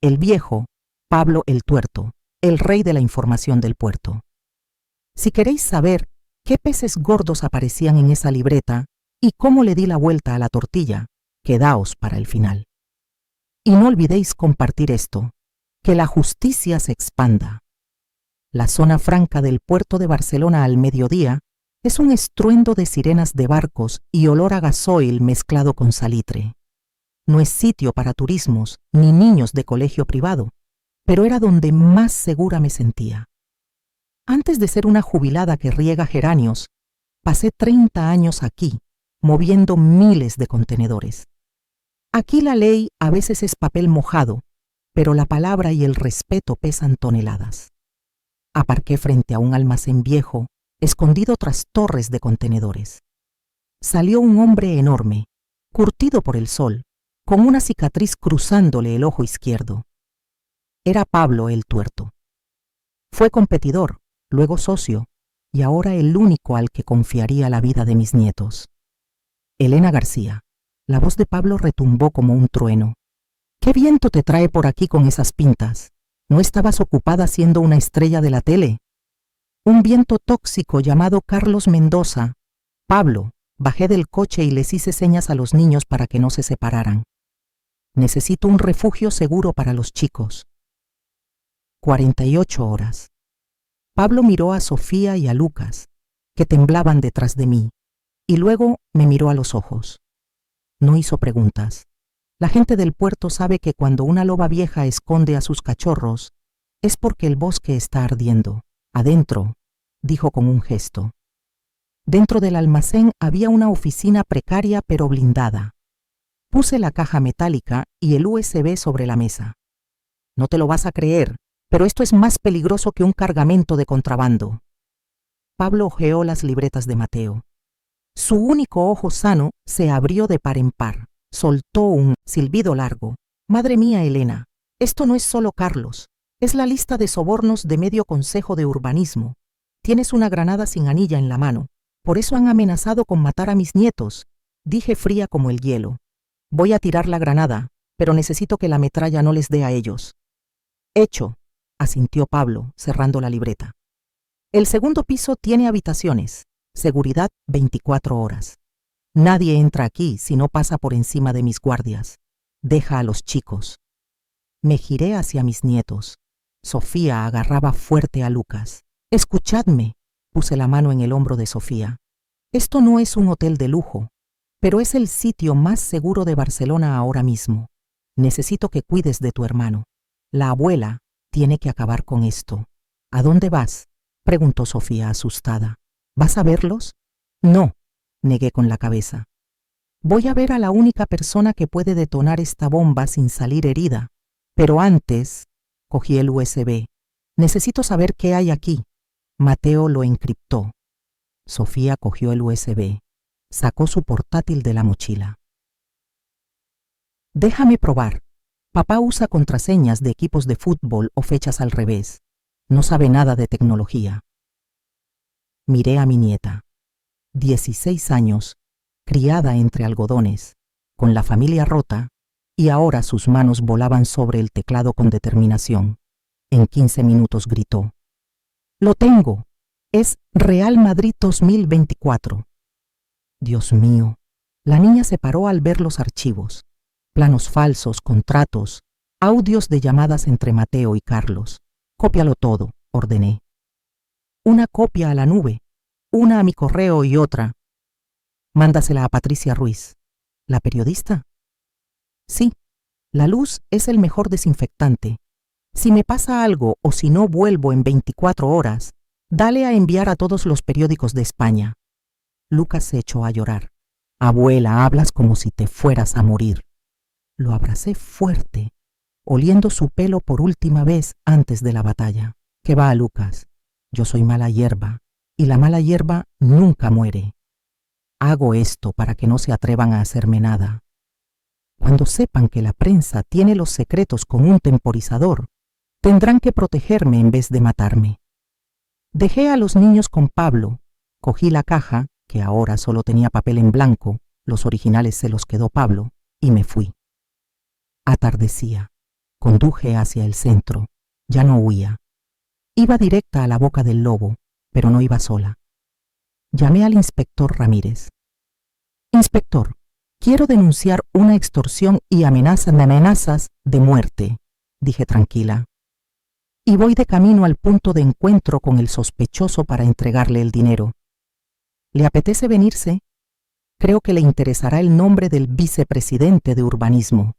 El viejo, Pablo el Tuerto, el rey de la información del puerto. Si queréis saber qué peces gordos aparecían en esa libreta y cómo le di la vuelta a la tortilla, quedaos para el final. Y no olvidéis compartir esto, que la justicia se expanda. La zona franca del puerto de Barcelona al mediodía es un estruendo de sirenas de barcos y olor a gasoil mezclado con salitre. No es sitio para turismos ni niños de colegio privado, pero era donde más segura me sentía. Antes de ser una jubilada que riega geranios, pasé 30 años aquí, moviendo miles de contenedores. Aquí la ley a veces es papel mojado, pero la palabra y el respeto pesan toneladas. Aparqué frente a un almacén viejo, escondido tras torres de contenedores. Salió un hombre enorme, curtido por el sol, con una cicatriz cruzándole el ojo izquierdo. Era Pablo el Tuerto. Fue competidor, luego socio, y ahora el único al que confiaría la vida de mis nietos. Elena García. La voz de Pablo retumbó como un trueno. ¿Qué viento te trae por aquí con esas pintas? ¿No estabas ocupada siendo una estrella de la tele? Un viento tóxico llamado Carlos Mendoza. Pablo, bajé del coche y les hice señas a los niños para que no se separaran. Necesito un refugio seguro para los chicos. 48 horas. Pablo miró a Sofía y a Lucas, que temblaban detrás de mí, y luego me miró a los ojos. No hizo preguntas. La gente del puerto sabe que cuando una loba vieja esconde a sus cachorros, es porque el bosque está ardiendo. Adentro, dijo con un gesto. Dentro del almacén había una oficina precaria pero blindada. Puse la caja metálica y el USB sobre la mesa. No te lo vas a creer, pero esto es más peligroso que un cargamento de contrabando. Pablo hojeó las libretas de Mateo. Su único ojo sano se abrió de par en par. Soltó un silbido largo. Madre mía, Elena, esto no es solo Carlos. Es la lista de sobornos de medio consejo de urbanismo. Tienes una granada sin anilla en la mano. Por eso han amenazado con matar a mis nietos. Dije fría como el hielo. Voy a tirar la granada, pero necesito que la metralla no les dé a ellos. Hecho, asintió Pablo, cerrando la libreta. El segundo piso tiene habitaciones. Seguridad 24 horas. Nadie entra aquí si no pasa por encima de mis guardias. Deja a los chicos. Me giré hacia mis nietos. Sofía agarraba fuerte a Lucas. Escuchadme, puse la mano en el hombro de Sofía. Esto no es un hotel de lujo, pero es el sitio más seguro de Barcelona ahora mismo. Necesito que cuides de tu hermano. La abuela tiene que acabar con esto. ¿A dónde vas?, preguntó Sofía asustada. ¿Vas a verlos? No, negué con la cabeza. Voy a ver a la única persona que puede detonar esta bomba sin salir herida. Pero antes, cogí el USB. Necesito saber qué hay aquí. Mateo lo encriptó. Sofía cogió el USB. Sacó su portátil de la mochila. Déjame probar. Papá usa contraseñas de equipos de fútbol o fechas al revés. No sabe nada de tecnología. Miré a mi nieta. 16 años, criada entre algodones, con la familia rota, y ahora sus manos volaban sobre el teclado con determinación. En 15 minutos gritó: «¡Lo tengo! Es Real Madrid 2024». Dios mío, la niña se paró al ver los archivos. Planos falsos, contratos, audios de llamadas entre Mateo y Carlos. «Cópialo todo», ordené. «Una copia a la nube, una a mi correo y otra. Mándasela a Patricia Ruiz». ¿La periodista? Sí, la luz es el mejor desinfectante. Si me pasa algo o si no vuelvo en 24 horas, dale a enviar a todos los periódicos de España. Lucas se echó a llorar. «Abuela, hablas como si te fueras a morir». Lo abracé fuerte, oliendo su pelo por última vez antes de la batalla. «¿Qué va, Lucas? Yo soy mala hierba, y la mala hierba nunca muere. Hago esto para que no se atrevan a hacerme nada. Cuando sepan que la prensa tiene los secretos con un temporizador, tendrán que protegerme en vez de matarme». Dejé a los niños con Pablo, cogí la caja, que ahora solo tenía papel en blanco, los originales se los quedó Pablo, y me fui. Atardecía. Conduje hacia el centro. Ya no huía. Iba directa a la boca del lobo, pero no iba sola. Llamé al inspector Ramírez. «Inspector, quiero denunciar una extorsión y amenazas de muerte», dije tranquila. «Y voy de camino al punto de encuentro con el sospechoso para entregarle el dinero. ¿Le apetece venirse? Creo que le interesará el nombre del vicepresidente de urbanismo».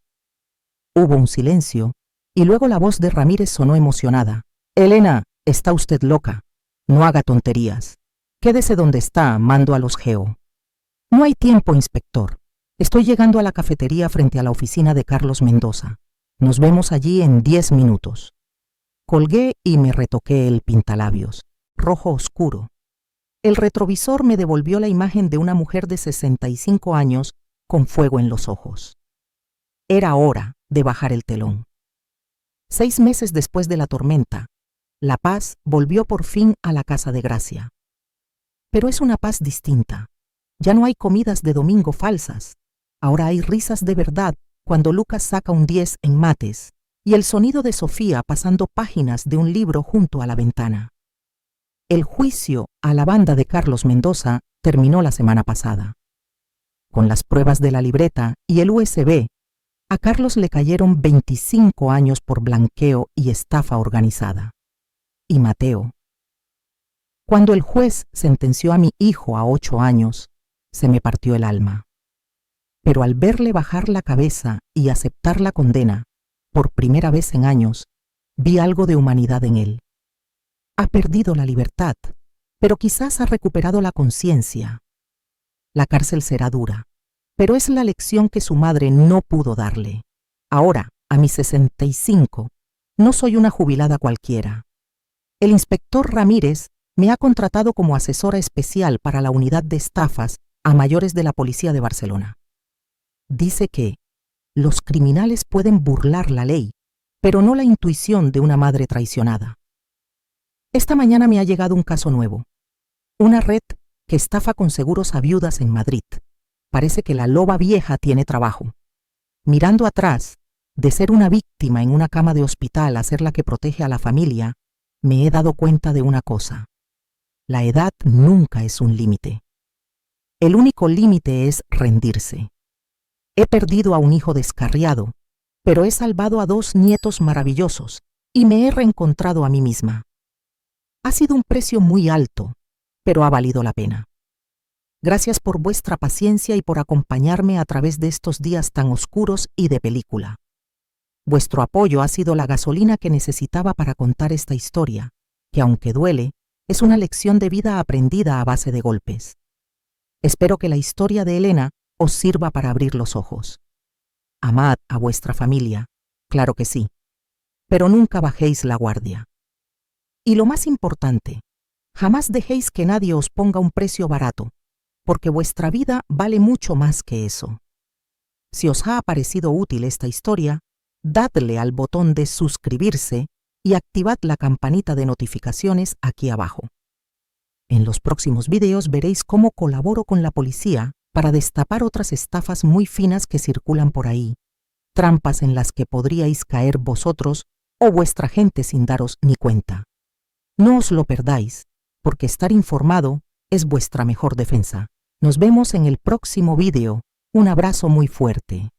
Hubo un silencio, y luego la voz de Ramírez sonó emocionada. «Elena, está usted loca. No haga tonterías. Quédese donde está, mando a los geo». «No hay tiempo, inspector. Estoy llegando a la cafetería frente a la oficina de Carlos Mendoza. Nos vemos allí en 10 minutos». Colgué y me retoqué el pintalabios, rojo oscuro. El retrovisor me devolvió la imagen de una mujer de 65 años con fuego en los ojos. Era hora de bajar el telón. 6 meses después de la tormenta, la paz volvió por fin a la Casa de Gracia. Pero es una paz distinta. Ya no hay comidas de domingo falsas. Ahora hay risas de verdad cuando Lucas saca un 10 en mates y el sonido de Sofía pasando páginas de un libro junto a la ventana. El juicio a la banda de Carlos Mendoza terminó la semana pasada. Con las pruebas de la libreta y el USB, a Carlos le cayeron 25 años por blanqueo y estafa organizada. Y Mateo. Cuando el juez sentenció a mi hijo a 8 años, se me partió el alma. Pero al verle bajar la cabeza y aceptar la condena, por primera vez en años, vi algo de humanidad en él. Ha perdido la libertad, pero quizás ha recuperado la conciencia. La cárcel será dura, pero es la lección que su madre no pudo darle. Ahora, a mis 65, no soy una jubilada cualquiera. El inspector Ramírez me ha contratado como asesora especial para la unidad de estafas a mayores de la Policía de Barcelona. Dice que los criminales pueden burlar la ley, pero no la intuición de una madre traicionada. Esta mañana me ha llegado un caso nuevo. Una red que estafa con seguros a viudas en Madrid. Parece que la loba vieja tiene trabajo. Mirando atrás, de ser una víctima en una cama de hospital a ser la que protege a la familia, me he dado cuenta de una cosa. La edad nunca es un límite. El único límite es rendirse. He perdido a un hijo descarriado, pero he salvado a 2 nietos maravillosos y me he reencontrado a mí misma. Ha sido un precio muy alto, pero ha valido la pena. Gracias por vuestra paciencia y por acompañarme a través de estos días tan oscuros y de película. Vuestro apoyo ha sido la gasolina que necesitaba para contar esta historia, que aunque duele, es una lección de vida aprendida a base de golpes. Espero que la historia de Elena os sirva para abrir los ojos. Amad a vuestra familia, claro que sí, pero nunca bajéis la guardia. Y lo más importante, jamás dejéis que nadie os ponga un precio barato, porque vuestra vida vale mucho más que eso. Si os ha parecido útil esta historia, dadle al botón de suscribirse y activad la campanita de notificaciones aquí abajo. En los próximos videos veréis cómo colaboro con la policía para destapar otras estafas muy finas que circulan por ahí, trampas en las que podríais caer vosotros o vuestra gente sin daros ni cuenta. No os lo perdáis, porque estar informado es vuestra mejor defensa. Nos vemos en el próximo video. Un abrazo muy fuerte.